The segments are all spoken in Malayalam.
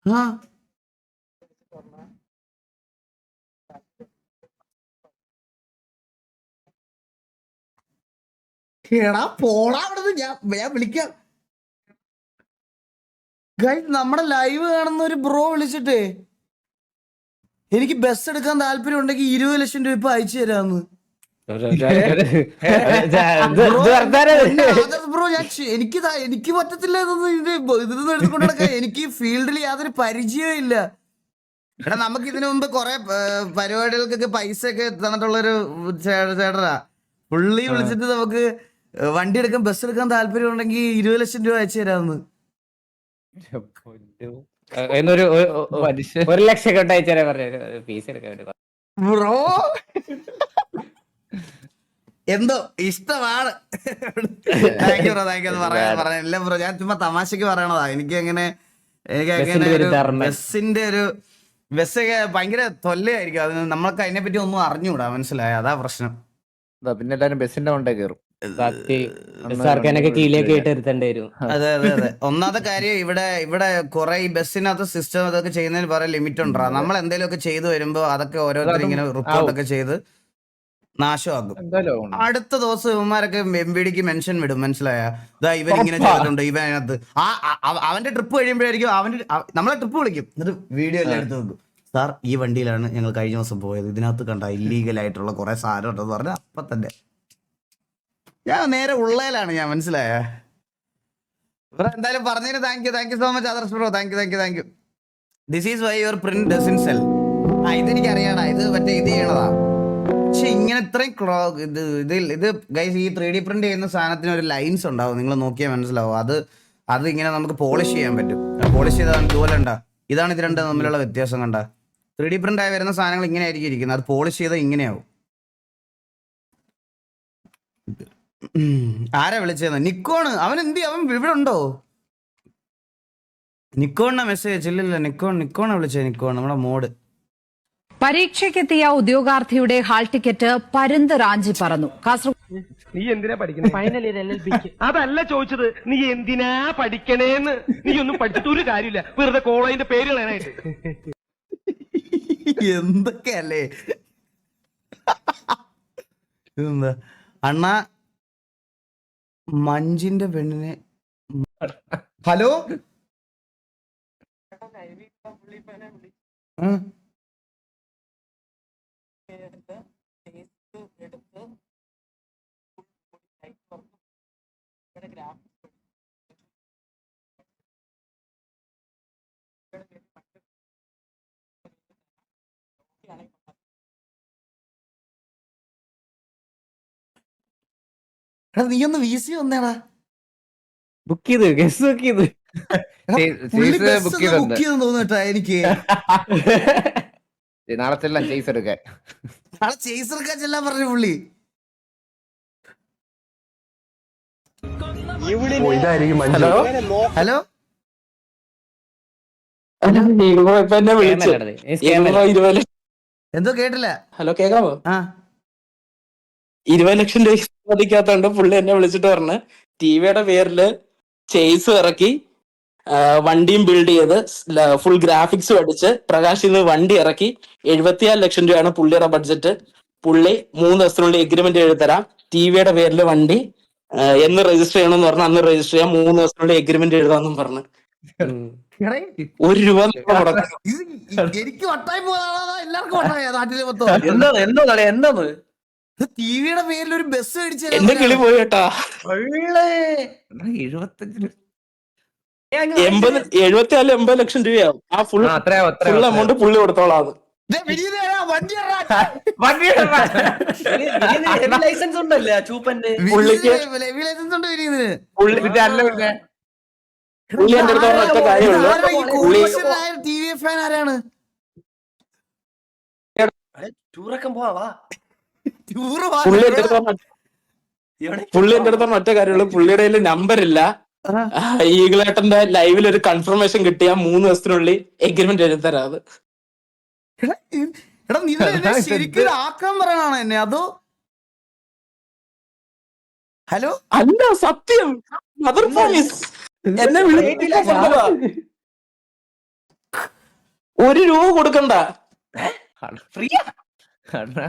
ആ എടാ പോടാ അവിടുന്ന്, ഞാൻ വിളിക്കാം. ഗൈസ്, നമ്മുടെ ലൈവ് കാണുന്ന ഒരു ബ്രോ വിളിച്ചിട്ടേ എനിക്ക് ബസ് എടുക്കാൻ താല്പര്യം ഉണ്ടെങ്കിൽ 20 ലക്ഷം രൂപ ഇപ്പൊ അയച്ചു തരാന്ന്. ബ്രോ എനിക്ക് പറ്റത്തില്ല ഇതൊന്നും എടുത്തുകൊണ്ട് നടക്കാൻ. എനിക്ക് ഫീൽഡിൽ യാതൊരു പരിചയവും ഇല്ല. എടാ നമുക്ക് ഇതിനു മുമ്പ് കുറെ പരിപാടികൾക്കൊക്കെ പൈസ ഒക്കെ തന്നിട്ടുള്ളൊരു ചേട്ടനാ. പുള്ളി വിളിച്ചിട്ട് നമുക്ക് വണ്ടി എടുക്കാൻ ബസ് എടുക്കാൻ താല്പര്യം ഉണ്ടെങ്കിൽ 20 ലക്ഷം രൂപ അയച്ചു തരാന്ന്. 1 ലക്ഷം കൊണ്ട് അയച്ചാൽ ഫീസ് എടുക്കാൻ ബ്രോ എന്തോ ഇഷ്ടമാണ്. Thank you bro, thank you. പറയാനില്ല ബ്രോ, ഞാൻ ചുമ്മാ തമാശക്ക് പറയണതാ. എനിക്ക് അങ്ങനെ ബസ്സൊക്കെ ഭയങ്കര തൊല്ലയായിരിക്കും. അത് നമ്മൾക്ക് അതിനെപ്പറ്റി ഒന്നും അറിഞ്ഞൂടാ, മനസ്സിലായ? അതാ പ്രശ്നം. പിന്നെ എല്ലാരും ബസ്സിന്റെ കൊണ്ടേ കയറും. അതെ അതെ അതെ. ഒന്നാമത്തെ കാര്യം ഇവിടെ കുറെ ഈ ബസ്സിനകത്ത് സിസ്റ്റം അതൊക്കെ ചെയ്യുന്നതിന് കുറെ ലിമിറ്റ് ഉണ്ടാ. നമ്മൾ എന്തെങ്കിലും ഒക്കെ ചെയ്തു വരുമ്പോ അതൊക്കെ ഓരോരുത്തർ ഇങ്ങനെ റിപ്പോർട്ടൊക്കെ ചെയ്ത് നാശമാക്കും. അടുത്ത ദിവസം ഇവന്മാരൊക്കെ എംബിഡിക്ക് മെൻഷൻ വിടും, മനസ്സിലായ? ഇതാ ഇവൻ ഇങ്ങനെ ചെയ്തിട്ടുണ്ട്, ഇവൻ അതിനകത്ത് അവന്റെ ട്രിപ്പ് കഴിയുമ്പോഴായിരിക്കും നമ്മളെ ട്രിപ്പ് വിളിക്കും. എന്നിട്ട് വീഡിയോ എല്ലാം എടുത്ത് വെക്കും. സാർ, ഈ വണ്ടിയിലാണ് ഞങ്ങൾ കഴിഞ്ഞ ദിവസം പോയത്, ഇതിനകത്ത് കണ്ട ഇല്ലീഗൽ ആയിട്ടുള്ള കുറെ സാധനം ഉണ്ടെന്ന് പറഞ്ഞാൽ അപ്പൊ തന്നെ ഞാൻ നേരെ ഉള്ളയിലാണ് ഞാൻ, മനസ്സിലായ? എന്തായാലും പറഞ്ഞതിന് thank you so much Adarsh bro. Thank you. This is Y your print doesn't cell. ഇതെനിക്ക് അറിയാടാ, ഇത് മറ്റേ ഇത് ചെയ്യണതാ. പക്ഷെ ഇങ്ങനെ ഇത്രയും ഇത് ഗൈസ്, ഈ 3D പ്രിന്റ് ചെയ്യുന്ന സാധനത്തിന് ഒരു ലൈൻസ് ഉണ്ടാവും, നിങ്ങൾ നോക്കിയാൽ മനസ്സിലാവും. അത് ഇങ്ങനെ നമുക്ക് പോളിഷ് ചെയ്യാൻ പറ്റും. പോളിഷ് ചെയ്താൽ ഇതുപോലെ ഉണ്ടാ. ഇതാണ് ഇത് രണ്ടും തമ്മിലുള്ള വ്യത്യാസം. കണ്ട 3D പ്രിന്റ് ആയി വരുന്ന സാധനങ്ങൾ ഇങ്ങനെ ആയിരിക്കും ഇരിക്കുന്നത്. അത് പോളിഷ് ചെയ്താൽ ഇങ്ങനെയാവും. ആരാ വിളിച്ചത്? നിക്കോണ്. അവൻ ഇവിടെ ഉണ്ടോ? നിക്കോണിനെ മെസ്സേജ് ഇല്ലല്ലോ. നിക്കോണെ വിളിച്ചത്. നിക്കോൺ നമ്മുടെ മോഡ്. പരീക്ഷയ്ക്കെത്തിയ ഉദ്യോഗാർത്ഥിയുടെ ഹാൾ ടിക്കറ്റ് പരുന്ത് റാഞ്ചി പറന്നു. കാസർഗോഡ്. നീ എന്തിനാ പഠിക്കണേ? Final year LLB. അതല്ല ചോദിച്ചത്, നീ എന്തിനാ പഠിക്കണേന്ന്. നീ ഒന്നും പഠിച്ചിട്ട് ഒരു കാര്യമില്ല, വെറുതെ കോളേജിന്റെ പേര് കളയാനായിട്ട്. എന്തൊക്കെയല്ലേ എന്താ അണ്ണാ മഞ്ചിന്റെ പെണ്ണിനെ. ഹലോ, നീ ഒന്ന് VC വന്നേടാ. ബുക്ക് ചെയ്ത് തോന്നുട്ടാ എനിക്ക്. നാളെ ചെല്ലാം ചേസ് എടുക്കാൻ. നാളെ ചേസ് എടുക്കാൻ ചെല്ലാൻ പറഞ്ഞു പുള്ളി. ഹലോ, എന്തോ കേട്ടില്ല. ഹലോ, കേക്കാമോ? 20 ലക്ഷം രൂപ സാധിക്കാത്തോണ്ട് പുള്ളി എന്നെ വിളിച്ചിട്ട് പറഞ്ഞ് ടിവിയുടെ പേരില് ചേസ് ഇറക്കി, വണ്ടിയും ബിൽഡ് ചെയ്ത് ഫുൾ ഗ്രാഫിക്സും അടിച്ച് പ്രകാശിൽ നിന്ന് വണ്ടി ഇറക്കി 74 ലക്ഷം രൂപയാണ് പുള്ളിയുടെ ബഡ്ജറ്റ്. പുള്ളി 3 ദിവസത്തിനുള്ളിൽ എഗ്രിമെന്റ് എഴുതി തരാം. ടിവിയുടെ പേരിൽ വണ്ടി എന്ന് രജിസ്റ്റർ ചെയ്യണമെന്ന് പറഞ്ഞാൽ അന്ന് രജിസ്റ്റർ ചെയ്യാം, 3 ദിവസത്തിനുള്ളിൽ എഗ്രിമെന്റ് എഴുതാമെന്നും പറഞ്ഞു. 1 രൂപ എനിക്ക് വട്ടായി പോകാ. എല്ലാവർക്കും വട്ടായ നാട്ടിലെ മൊത്തം. എന്താണ് ടിവിയുടെ പേരിൽ ഒരു ബസ് അടിച്ചു. എന്റെ കിളി പോയി കേട്ടാ. 74-80 ലക്ഷം രൂപയാവും. ആ ഫുൾ എമൗണ്ട് പുള്ളി കൊടുത്തോളാം. ലൈസൻസ് ഉണ്ടല്ലേ ചൂപ്പന്റെ? പുള്ളി എന്റെ അടുത്ത് പറഞ്ഞ ഒറ്റ കാര്യമുള്ളൂ, ടൂറൊക്കെ പോവാ. പുള്ളി എന്റെ അടുത്ത് പറഞ്ഞ ഒറ്റ കാര്യമുള്ളൂ, പുള്ളിയുടെ കയ്യിൽ നമ്പർ ഇല്ല. ഈഗിളേട്ടന്റെ ലൈവിൽ ഒരു കൺഫർമേഷൻ കിട്ടിയ 3 ദിവസത്തിനുള്ളിൽ എഗ്രിമെന്റ് എഴുതി തരാത്. ശരിക്കും ആക്കാൻ പറയണോ എന്നെ? അതോ ഹലോ അല്ല, സത്യം മദർ പ്രോമിസ്. എന്നെ വിളിച്ചില്ല. ഒരു രൂപ കൊടുക്കണ്ട. ഫ്രീയാ അണ്ണാ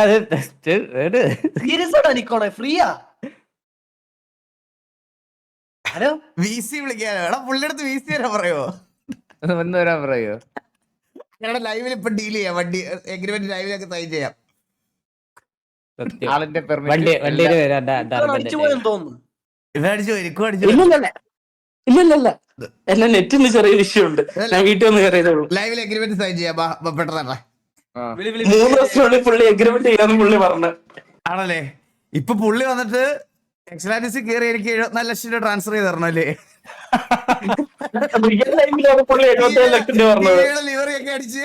അത് ടെസ്റ്റ് സീരിയസ് ആയിട്ടാ നിക്കോണേ ഫ്രീയാ. ഹലോ VC വിളിക്കാനോ? എടാ പുള്ളിയെടുത്ത് VC തരാൻ പറയോ? ഒന്ന് വരാൻ പറയോ? ഞങ്ങളുടെ ലൈവിൽ ഇപ്പൊ ഡീൽ ചെയ്യാം. വണ്ടി എഗ്രിമെന്റ് ലൈവിലൊക്കെ സൈൻ ചെയ്യാം. സത്യം. ആളിന്റെ വണ്ടി വണ്ടിയിൽ അടിച്ചു പോയെന്ന് തോന്നുന്നു. ഇവടിച്ചു എനിക്കും അടിച്ചു. ഇല്ലല്ല എന്നെ നെറ്റിന് ചെറിയൊരു ഇഷ്യൂ ഉണ്ട്. ഞാൻ വീട്ടിൽ വന്ന് കയറിയതേ ഉള്ളൂ. ലൈവിൽ എഗ്രിമെന്റ് സൈൻ ചെയ്യാം. പെട്ടെന്ന് വിളി, വിളി, 3 ദിവസത്തിനുള്ളിൽ പുള്ളി എഗ്രിമെന്റ് ചെയ്യാന്ന് പുള്ളി പറഞ്ഞു. ആണല്ലേ? ഇപ്പൊ പുള്ളി വന്നിട്ട് എക്സലാൻഡിസി കയറി എനിക്ക് 74 ലക്ഷം രൂപ ട്രാൻസ്ഫർ ചെയ്ത് തരണല്ലേ? റിയൽ ലൈഫിലാണ് പുള്ളി 77 ലക്ഷം രൂപ പറഞ്ഞത്. ലിവറി ഒക്കെ അടിച്ച്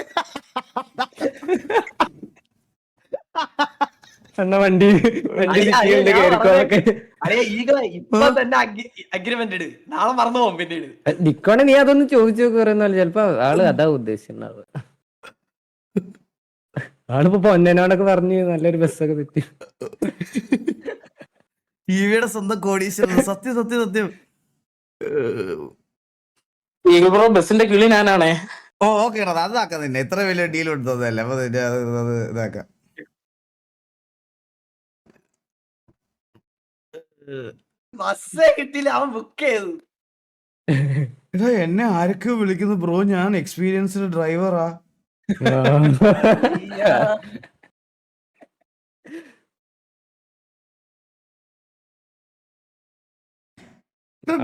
അണ്ണ വണ്ടി ഇപ്പൊ തന്നെ അഗ്രിമെന്റ് ഇട്, നാളെ മറന്നു പോകും പിന്നീട്. നിക്കോണെ നീ അതൊന്ന് ചോദിച്ചു നോക്കി പറയുന്ന ചെലപ്പോ ആള് അതാ ഉദ്ദേശിച്ചിട്ടുണ്ടാവുക. ആളിപ്പോ പൊന്നനോടൊക്കെ പറഞ്ഞു നല്ലൊരു ബസ്സൊക്കെ തെറ്റി. ടിവിയുടെ സ്വന്തം കോടീശ്വരൻ. സത്യം സത്യം സത്യം. ഈഗിൾ ബ്രോ ബസിന്റെ കിളി ഞാനാണേ. ഓ ഓക്കെ ആണ്. അതാക്കാം. നിന്നെ എത്ര വലിയ ഡീൽ എടുത്തതല്ലേ? അപ്പൊ അത് ഇതാക്കാം. ബസ്സേ കിട്ടിയില്ല, അവൻ ബുക്ക് ചെയ്തു. എടാ എന്നെ ആരൊക്കെയോ വിളിക്കുന്നു ബ്രോ, ഞാൻ എക്സ്പീരിയൻസ്ഡ് ഡ്രൈവറാ.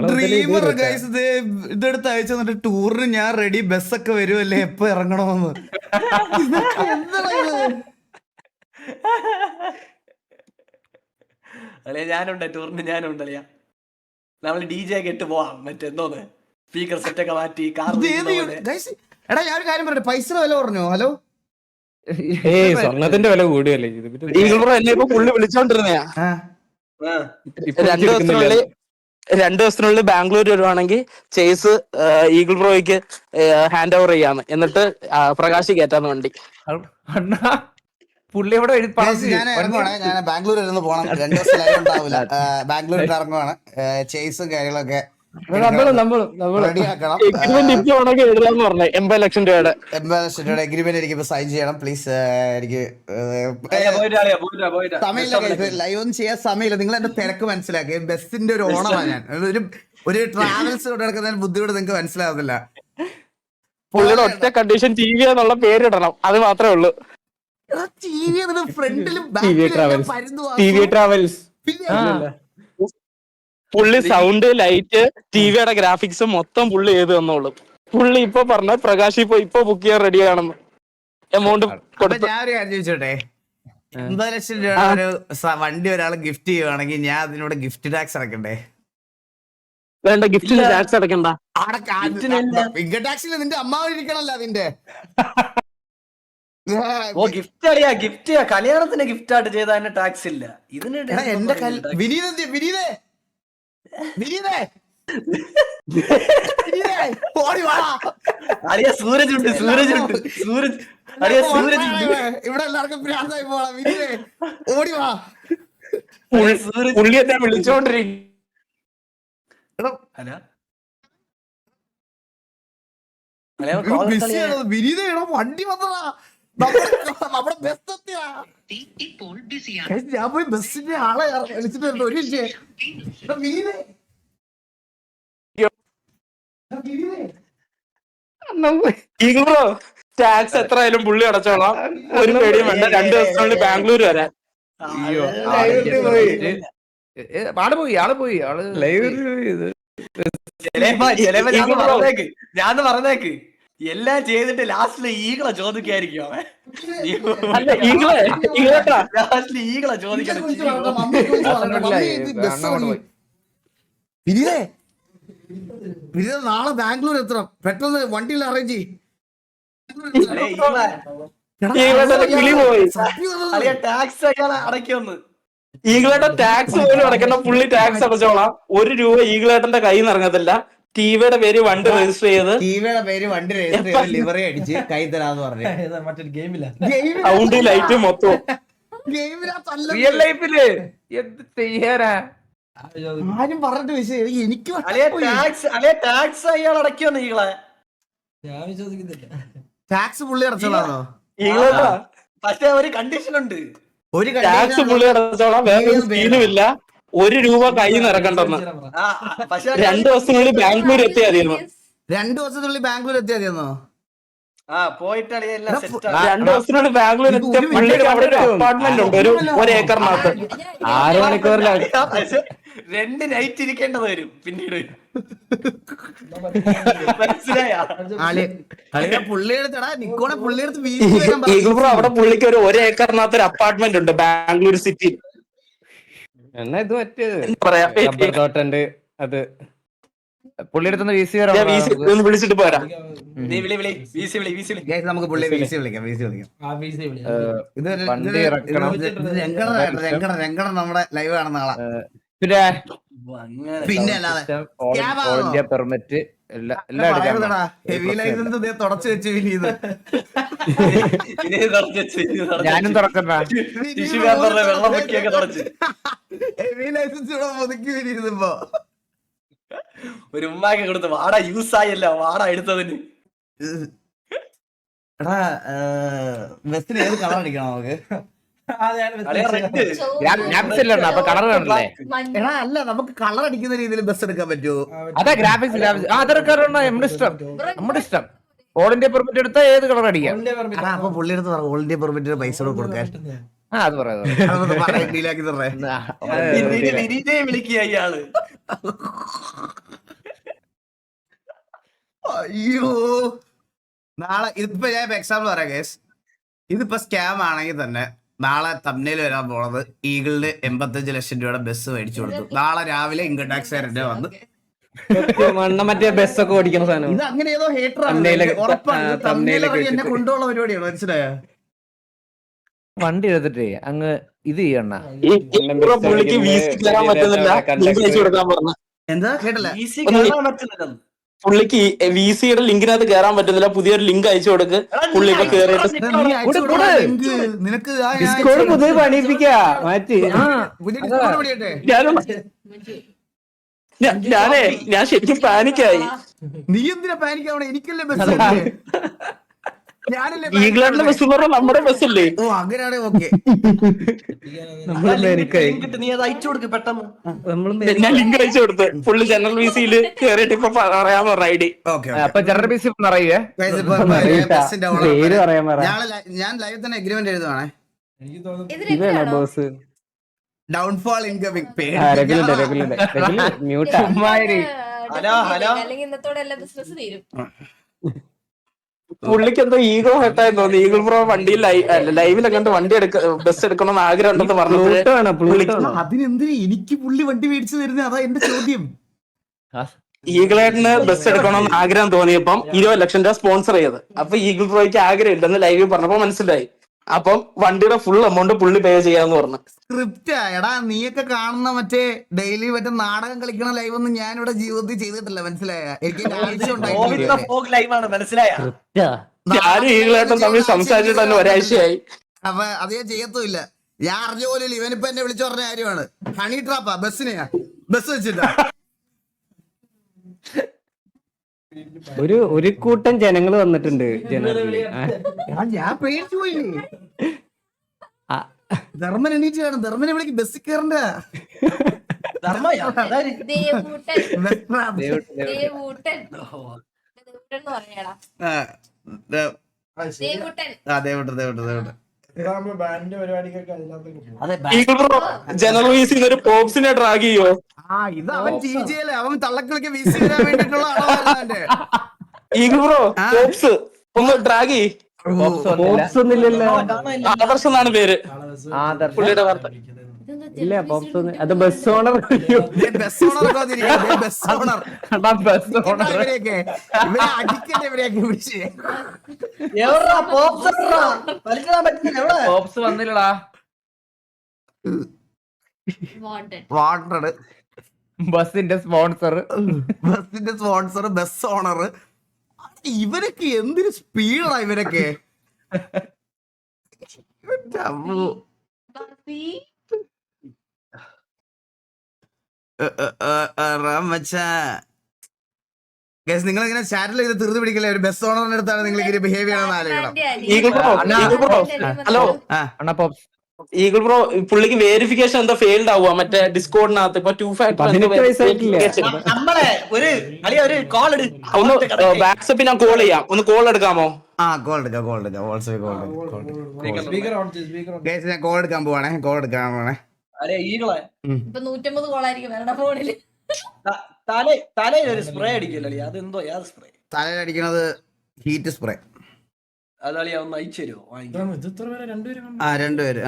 ഡ്രീമർ ഗൈസ് ഇതെടുത്ത് അയച്ചു തന്നിട്ട് ടൂറിന് ഞാൻ റെഡി, ബസ്സൊക്കെ വരുമല്ലേ, എപ്പോ ഇറങ്ങണമെന്ന്. അല്ലേ ഞാനുണ്ട് ടൂറിന്, ഞാനുണ്ട് അല്ലയാ. നമ്മള് DJ ഒക്കെ ഇട്ട് പോവാം. മറ്റെന്തോന്ന് സ്പീക്കർ സെറ്റ് ഒക്കെ മാറ്റി കാർ. എടാ ഞാൻ ഒരു കാര്യം പറയട്ടെ, പൈസ വില പറഞ്ഞോ? ഹലോ ഏയ് സ്വർണത്തിന്റെ വില കൂടിയല്ലേ ഇത്. ഈഗിൾ ബ്രോ എന്നെ ഇപ്പൊ പുള്ളി വിളിച്ചോണ്ടിരുന്നയാ. 2 ദിവസത്തിനുള്ളിൽ ബാംഗ്ലൂർ വരുവാണെങ്കിൽ ചേസ് ഈഗിൾ ബ്രോയ്ക്ക് ഹാൻഡ് ഓവർ ചെയ്യാന്ന്, എന്നിട്ട് പ്രകാശ് കയറ്റാന്ന് വണ്ടി. അണ്ണാ പുള്ളി എവിടെ ഞാൻ ഇറങ്ങുവാണ്. ഞാൻ ബാംഗ്ലൂർ ഇരുന്ന് പോണം. 2 ദിവസം ലൈവ് ഉണ്ടാവില്ല. ബാംഗ്ലൂരിൽ ഇറങ്ങുവാണ്. ചേസും കാര്യങ്ങളൊക്കെ റെഡിയാക്കണം. ഇപ്പൊ ഉണക്കി എഴുതാന്ന് പറഞ്ഞു 80 ലക്ഷം രൂപയുടെ. 80 ലക്ഷം രൂപയുടെ എഗ്രിമെന്റ് എനിക്ക് സൈൻ ചെയ്യണം പ്ലീസ്. എനിക്ക് സമയമില്ല, ലൈവ് ഒന്നും ചെയ്യാൻ സമയമില്ല. നിങ്ങൾ എന്റെ തിരക്ക് മനസ്സിലാക്കി. ബസ്സിന്റെ ഒരു ഓണമാണ് ഞാൻ. ഒരു ട്രാവൽസ് കൊണ്ട് നടക്കുന്നതിന് ബുദ്ധിമുട്ട് നിങ്ങൾക്ക് മനസ്സിലാവുന്നില്ല. പുള്ളിയുടെ ഒറ്റ കണ്ടീഷൻ TV എന്നുള്ള പേരിടണം, അത് മാത്രമേ ഉള്ളൂ. ഫ്രണ്ടിലും ട്രാവൽസ് പുള്ളി സൗണ്ട്, ലൈറ്റ്, ടിവിയുടെ ഗ്രാഫിക്സ് മൊത്തം പുള്ളി ചെയ്ത് തന്നോളും. പുള്ളി ഇപ്പൊ പറഞ്ഞ പ്രകാശ് ഇപ്പൊ ബുക്ക് ചെയ്യാൻ റെഡി ആണെന്ന് എമൗണ്ട് കൊടുത്തു. ഞാൻ ഒരു കാര്യം ചോദിച്ചോട്ടെ, 50 ലക്ഷം രൂപ ഒരു വണ്ടി ഒരാൾ ഗിഫ്റ്റ് ചെയ്യുവാണെങ്കിൽ ഞാൻ അതിനോട് ഗിഫ്റ്റ് ടാക്സ് അടക്കണ്ടേ? വേണ്ട, ഗിഫ്റ്റിന് ടാക്സ് അടക്കണ്ട. ഇൻകം ടാക്സിൽ നിന്റെ അമ്മാവ് ഇരിക്കണല്ലോ അതിന്റെ. ഓ ഗിഫ്റ്റ് അറിയാ, ഗിഫ്റ്റ് കല്യാണത്തിന് ഗിഫ്റ്റ് ആയിട്ട് ചെയ്ത അതിന് ടാക്സ് ഇല്ല. ഇതിന് എന്റെ വിനീതേ അളിയ സൂരജ് ഉണ്ട്, സൂരജ് അളിയ സൂരജ് ഇവിടെ എല്ലാവർക്കും ഭ്രാന്തായി പോവാ. വിനീതേ ഓടി വാ. പുള്ളി എന്നെ വിളിച്ചോണ്ടിരിക്കും. വിനീതേടാ വണ്ടി വന്നതാ. നമ്മുടെ ബസ് എത്തിയാ. ഞാൻ പോയി ബസ്സിന്റെ ആളെ വിളിച്ചിട്ടുണ്ട്. ഒരു ഈഗിൾ ബ്രോ ടാക്സ് എത്ര ആയാലും പുള്ളി അടച്ചോളാം, ഒരു പേടിയും വേണ്ട. 2 ദിവസത്തിനുള്ളിൽ ബാംഗ്ലൂർ വരാൻ. ആള് പോയി ലൈവ് ഞാൻ പറഞ്ഞേക്ക് എല്ലാം ചെയ്തിട്ട് ലാസ്റ്റില് ഈകളെ ചോദിക്കായിരിക്കും അവൻ. ലാസ്റ്റില് ഈകളെ ചോദിക്കണം. വിനീതേ നാളെ ബാംഗ്ലൂർ എത്തണം. പെട്ടെന്ന് വണ്ടിയിൽ അറേഞ്ച് ചെയ്യും. കിളി പോയി. ടാക്സ് അയാൾ അടയ്ക്കൊന്ന്. ഈഗിളേട്ടൻ ടാക്സ് പോലും അടയ്ക്കണ്ട, പുള്ളി ടാക്സ് അടച്ചോളാം. 1 രൂപ ഈഗിളേട്ടന്റെ കയ്യിൽ നിന്ന് ഇറങ്ങത്തില്ല. ടിവിയുടെ പേര് വണ്ടി രജിസ്റ്റർ ചെയ്ത്, ടിവിയുടെ പേര് വണ്ടി രജിസ്റ്റർ ചെയ്ത് ലിവറി അടിച്ച് കൈ തരാന്ന് പറഞ്ഞു. മറ്റൊരു ഗെയിമില്ല, സൗണ്ട് ലൈറ്റ് മൊത്തം റിയൽ ലൈഫില് എന്ത് ചെയ്യാനാ? ആരും പറഞ്ഞിട്ട് വിഷയം എനിക്ക് ടാക്സ് അയാൾ അടയ്ക്കുമെന്ന് ഈകളെ. ഞാൻ വിശ്വസിക്കുന്നില്ല. ടാക്സ് പുള്ളി അടച്ചോളാണോ? ഈഗിളേട്ടാ പക്ഷെ ഒരു കണ്ടീഷൻ ഉണ്ട്. ഒരു ടാക്സ് പുള്ളി അടച്ചോളാം, വേറെ സ്കീമും ഇല്ല. ₹1 കയ്യിൽ നിന്ന് ഇറക്കണ്ടെന്ന്. ആ, പക്ഷെ 2 ദിവസത്തിനുള്ളിൽ ബാംഗ്ലൂർ എത്തിയാൽ മതിയെന്ന്. 2 ദിവസത്തിനുള്ളിൽ ബാംഗ്ലൂർ എത്തിയാൽ മതിയെന്നോ? ആ പോയിട്ട് അളിയ എല്ലാം എടാ, സെറ്റ് 2 ദിവസത്തിനുള്ളിൽ ബാംഗ്ലൂർ എത്തിയ പുള്ളിക്ക് അവിടെ ഒരു അപ്പാർട്ട്മെന്റ് ഉണ്ട്, ഒരു ഏക്കറിനകത്ത്. 6 മണിക്കൂറിലാണ് 2 നൈറ്റ് ഇരിക്കേണ്ടത് വരും പിന്നീട്. മനസ്സിലായാ? പുള്ളിയെടുത്തടാ നിക്കോണെ പുള്ളിയെടുത്ത് വീട്ടിൽ വരാൻ പറ. ഈഗിൾ ബ്രോ അവിടെ പുള്ളിക്ക് ഒരു ഏക്കറിനകത്ത് ഒരു അപ്പാർട്ട്മെന്റ് ഉണ്ട് ബാംഗ്ലൂർ സിറ്റി. എന്നാ ഇത് മറ്റേത് പറയാ റബ്ബർ തോട്ടുണ്ട്. അത് പുള്ളിയെടുത്തുനിന്ന് VC ഞാൻ VC ഒന്ന് വിളിച്ചിട്ട് പോരാ. നീ വിളി വീസി വിളി. Guys, നമുക്ക് പുള്ളിയെ വീശി വിളിക്കാം. ആ വീസി വിളി. വണ്ടി ഇറക്കണം. രംഗണം നമ്മുടെ ലൈവ് കാണുന്ന ആളാ. പിന്നെ അങ്ങനെ പിന്നെ അല്ലാതെ ഓൾ ഇന്ത്യ പെർമിറ്റ് എല്ലാം എടുക്കണം. ഹെവി ലൈസൻസ് തുടച്ചു വെച്ച് ഫീൽ ചെയ്ത് ഇനി തുടച്ച് ഇനി തുടച്ച്. ഞാനും തുറക്കണ്ട. ടിഷ്യൂ പേപ്പറിലെ വെള്ളം മുക്കിയൊക്കെ തുടച്ച് ഹെവി ലൈസൻസ് ഇവിടെ ഒതുക്കി ഫീൽ ചെയ്തപ്പോ ഒരു ഉമ്മാക്കി കൊടുത്ത് വാട യൂസ് ആയല്ല വാട എടുത്തതിന്. എടാ ബസ്സിന് ഏത് കളർ അടിക്കണം നമുക്ക്? അളിയ റെഡ് ഗ്രാഫിക്സ് ഇല്ല അപ്പൊ കളർ കാണല്ലേ? എടാ അല്ല നമുക്ക് കളർ അടിക്കുന്ന രീതിയിൽ ബസ് എടുക്കാൻ പറ്റുമോ? അതാ ഗ്രാഫിക്സ് അതൊക്കെ നമ്മുടെ ഇഷ്ടം. ഓൾ ഇന്ത്യ പെർമിറ്റ് എടുത്താൽ ഏത് കളർ അടിക്കാം. എടാ അപ്പൊ പുള്ളി എടുത്ത് പറ ഓൾ ഇന്ത്യ പെർമിറ്റിന് പൈസ കൂടെ കൊടുക്കാൻ. അത് പറയാം. അതൊന്ന് പറയാൻ ഡീലാക്കി തരേ. വിനീതയെ വിളിക്കുക ഇയാള്. അയ്യോ നാളെ ഇതിപ്പോ ഞാൻ എക്സാമ്പിൾ പറയാം കേസ്. ഇതിപ്പോ സ്കാം ആണെങ്കിൽ തന്നെ നാളെ തമ്മിൽ വരാൻ പോണത് ഈഗിളിന് 85 ലക്ഷം രൂപയുടെ ബസ് മേടിച്ചു കൊടുത്തു. നാളെ രാവിലെ ഇൻകം ടാക്സ് കാരന്റെ വന്ന് മറ്റേ ബസ്സൊക്കെ ഓടിക്കുന്ന സാധനം. ഇത് അങ്ങനെ ഏതോ ഹേറ്റർ ഉറപ്പാണ്. എന്നെ കൊണ്ടുള്ള പരിപാടിയാണ്. മനസ്സിലായോ? വണ്ടി എടുത്തിട്ടേ അങ്ങ് ഇത് ചെയ്യണ. പുള്ളിക്ക് VC കയറാൻ പറ്റുന്നില്ല, ലിങ്ക് അയച്ചു കൊടുക്കാൻ പറഞ്ഞു. എന്താ കേട്ടല്ല? ഈസി കാണാൻ പറ്റുന്നില്ലെന്ന്. പുള്ളിക്ക് VCയുടെ ലിങ്കിനകത്ത് കയറാൻ പറ്റുന്നില്ല, പുതിയൊരു ലിങ്ക് അയച്ചു കൊടുക്ക്. പുള്ളി ഇപ്പൊ കേറിയിട്ട് നീ അയച്ചു കൊടുക്കടാ link. നിനക്ക് ഡിസ്കോഡ് പുതിയ പണിയിപ്പിക്കാ മാറ്റി. ഞാൻ ശരിക്കും പാനിക്കായി. നീ എന്തിനാ പാനിക്കാവണേ? എനിക്കല്ലേ ബസ്. ഞാനല്ലേ ഈഗ്ലാൻഡിലെ ബസ് എന്ന് പറഞ്ഞാൽ നമ്മുടെ ബസ്സല്ലേ? ഓ അങ്ങനെയാണെ ഓക്കെ. നീ അത് അയച്ചു കൊടുക്ക് പെട്ടെന്ന്. ഞാൻ ലിങ്ക് അയച്ചു കൊടുത്ത്. പുള്ളി ജനറൽ VCയിൽ കേറിയിട്ട് ഇപ്പൊ പറയാന്ന് പറഞ്ഞു ID. അപ്പൊ ജനറൽ ബി സി അറിയേ ബസ്സിന്റെ പറയാൻ പറ. ഞാൻ ലൈവ് തന്നെ എഗ്രിമെന്റ് എഴുതുവാണേ. എനിക്ക് തോന്നുന്നു ഇതാണോ boss? Downfall incoming mute. Hello hello അല്ലെങ്കിൽ ഇന്നത്തോടെ എല്ലാ ബിസിനസ് തീരും. പുള്ളിക്ക് എന്തോ ഈഗോ ഹെട്ടായി തോന്നി. ഈഗിൾ ബ്രോ വണ്ടി ലൈവിലെ കണ്ട് വണ്ടി ബസ് എടുക്കണമെന്ന് ആഗ്രഹം ഉണ്ടെന്ന് പറഞ്ഞു. അതിനെന്തിനാ എനിക്ക് പുള്ളി വണ്ടി മേടിച്ചു തരുന്നത്? അതാ എന്റെ ചോദ്യം. ഈഗിളേട്ടിന് ബസ് എടുക്കണമെന്ന് ആഗ്രഹം തോന്നിയപ്പം 20 ലക്ഷം രൂപ സ്പോൺസർ ചെയ്ത്. അപ്പൊ ഈഗിൾ ബ്രോയ്ക്ക് ആഗ്രഹം ഇല്ലെന്ന് ലൈവിൽ പറഞ്ഞപ്പോ മനസ്സിലായി. അപ്പം വണ്ടിയുടെ ഫുൾ എമൗണ്ട് പുള്ളി പേ ചെയ്യാന്ന് പറഞ്ഞു. സ്ക്രിപ്റ്റാ എടാ. നീയൊക്കെ കാണുന്ന മറ്റേ ഡെയിലി മറ്റേ നാടകം കളിക്കണ ലൈവ് ഒന്നും ഞാനിവിടെ ജീവിതത്തിൽ ചെയ്തിട്ടില്ല. മനസ്സിലായ? എനിക്ക് ആവശ്യം ലൈവാണ് മനസ്സിലായ. ഞാനും ഈഗിളേട്ടും തമ്മിൽ സംസാരിച്ചിട്ട് തന്നെ ഒരാഴ്ചയായി. അപ്പൊ അത് ഞാൻ ചെയ്യത്തുമില്ല. ഞാൻ അറിഞ്ഞ പോലും ഇവനിപ്പോ എന്നെ വിളിച്ചു പറഞ്ഞ കാര്യമാണ്. ഹണി ട്രാപ്പാ ബസ്സിനെയാ ബസ് വെച്ചിട്ടാ. ഒരു കൂട്ടം ജനങ്ങൾ വന്നിട്ടുണ്ട്. ജനറലി ഞാൻ പേടിച്ചു പോയി. ധർമ്മൻ എണീറ്റ് കാണും. ധർമ്മനെ വിളിക്ക് ബസ്സിൽ കയറണ്ട. ദേവൂട്ടൻ എന്ന് പറയടാ. ദേവൂട്ടൻ. ദേവട്ടെ ബാൻഡിന്റെ പരിപാടിക്കൊക്കെ അതിനകത്ത് ഈഗിൾ ബ്രോ ജനറൽ VC ഒരു പോപ്സിനെ ഡ്രാഗ് ചെയ്യോ? ഇത് അവൻ TJ അവൻ തള്ളക്കിളൊക്കെ വീശി വരാൻ വേണ്ടിട്ടുള്ള ആളാണ്. ഈഗിൾ ബ്രോ പോപ്സ് ഒന്ന് ഡ്രാഗ് ചെയ്. ഒന്നുമില്ലല്ലോ. ആദർശ് എന്നാണ് പേര് പുള്ളിയുടെ വാർത്ത. ഇല്ല പോപ്സ് ഒന്നും. അത് bus owner. Bus owner bus owner ഇവരെയൊക്കെ ഇവരെ അടിക്കല്ലേ ഇവരെയൊക്കെ വിളിച്ച്. പോപ്സ് വന്നില്ലടാ. വാണ്ടഡ് ബസിന്റെ സ്പോൺസർ ബസ് ഓണർ. ഇവരൊക്കെ എന്തൊരു സ്പീഡാ ഇവരൊക്കെ. ഗൈസ് നിങ്ങൾ ഇങ്ങനെ ചാറ്റിൽ ഇത് തീർന്നു പിടിക്കില്ല. ഒരു ബസ് ഓണറിന്റെ അടുത്താണ് നിങ്ങൾ ഇങ്ങനെ ബിഹേവ് ചെയ്യണമെന്ന് ആലോചിക്കണം. Eagle bro, eagle bro, hello അണ്ണാ പോപ്സ് ഈഗിൾ ബ്രോ, പുള്ളിക്ക് വേരിഫിക്കേഷൻ എന്താ ഫെയിൽഡ് ആവുക മറ്റേ ഡിസ്കോഡിനകത്ത് ഇപ്പൊ 2 18 വയസ്സായിട്ടില്ല. നമ്മളെ ഒരു അളിയ ഒരു കോൾ എടു ഒന്ന് വാട്സപ്പിൽ ഞാൻ കോൾ ചെയ്യാം, ഒന്ന് കോൾ എടുക്കാമോ? കോൾ എടുക്കാം സ്പീക്കർ ഓൺ ചെയ്ത് സ്പീക്കർ ഓൺ. ഗൈസ് ഞാൻ കോൾ എടുക്കാൻ പോവാണേ. അല്ലെ ഈകളെ ഇപ്പൊ 150 കോളായിരിക്കും വരണ ഫോണില്. തലയിൽ ഒരു സ്പ്രേ അടിക്കില്ലല്ലേ, അതെന്തോ യാത് സ്പ്രേ തലയിലടിക്കണത് ഹീറ്റ് സ്പ്രേ. അതളിയ ഒന്ന് അയച്ചു തരുമോ? വാങ്ങിക്കാം. ഇത് ഇത്ര പേരെ രണ്ടുപേരും രണ്ടുപേര്.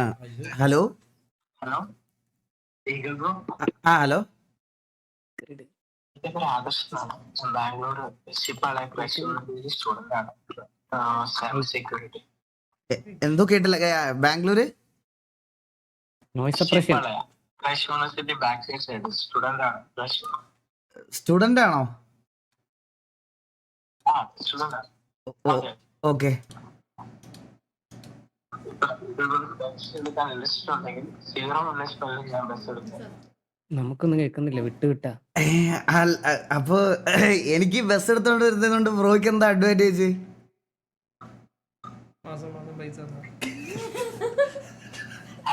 ഹലോ ഹലോ ബാംഗ്ലൂർ സ്റ്റുഡന്റ് ആണ്, സൈബർ സെക്യൂരിറ്റി. എന്തോ കേട്ടില്ല. Bangalore noise suppression. Fresh university back side student ആണ്. സ്റ്റുഡന്റ് ആണോ? സ്റ്റുഡന്റ് ആണ്. ഓക്കെ. എടുക്കാൻ ലിസ്റ്റ് ഉണ്ടെങ്കിൽ 0 ലിസ്റ്റ് ഞാൻ ബസ് എടുക്കാം. നമുക്കൊന്നും കേൾക്കുന്നില്ല, വിട്ടുവിട്ടാ. അപ്പൊ എനിക്ക് ബസ് എടുത്തോണ്ട് വരുന്നതുകൊണ്ട് ബ്രോയ്ക്ക് എന്താ അഡ്വാൻറ്റേജ്? മാസം മാസം പൈസ തന്നു.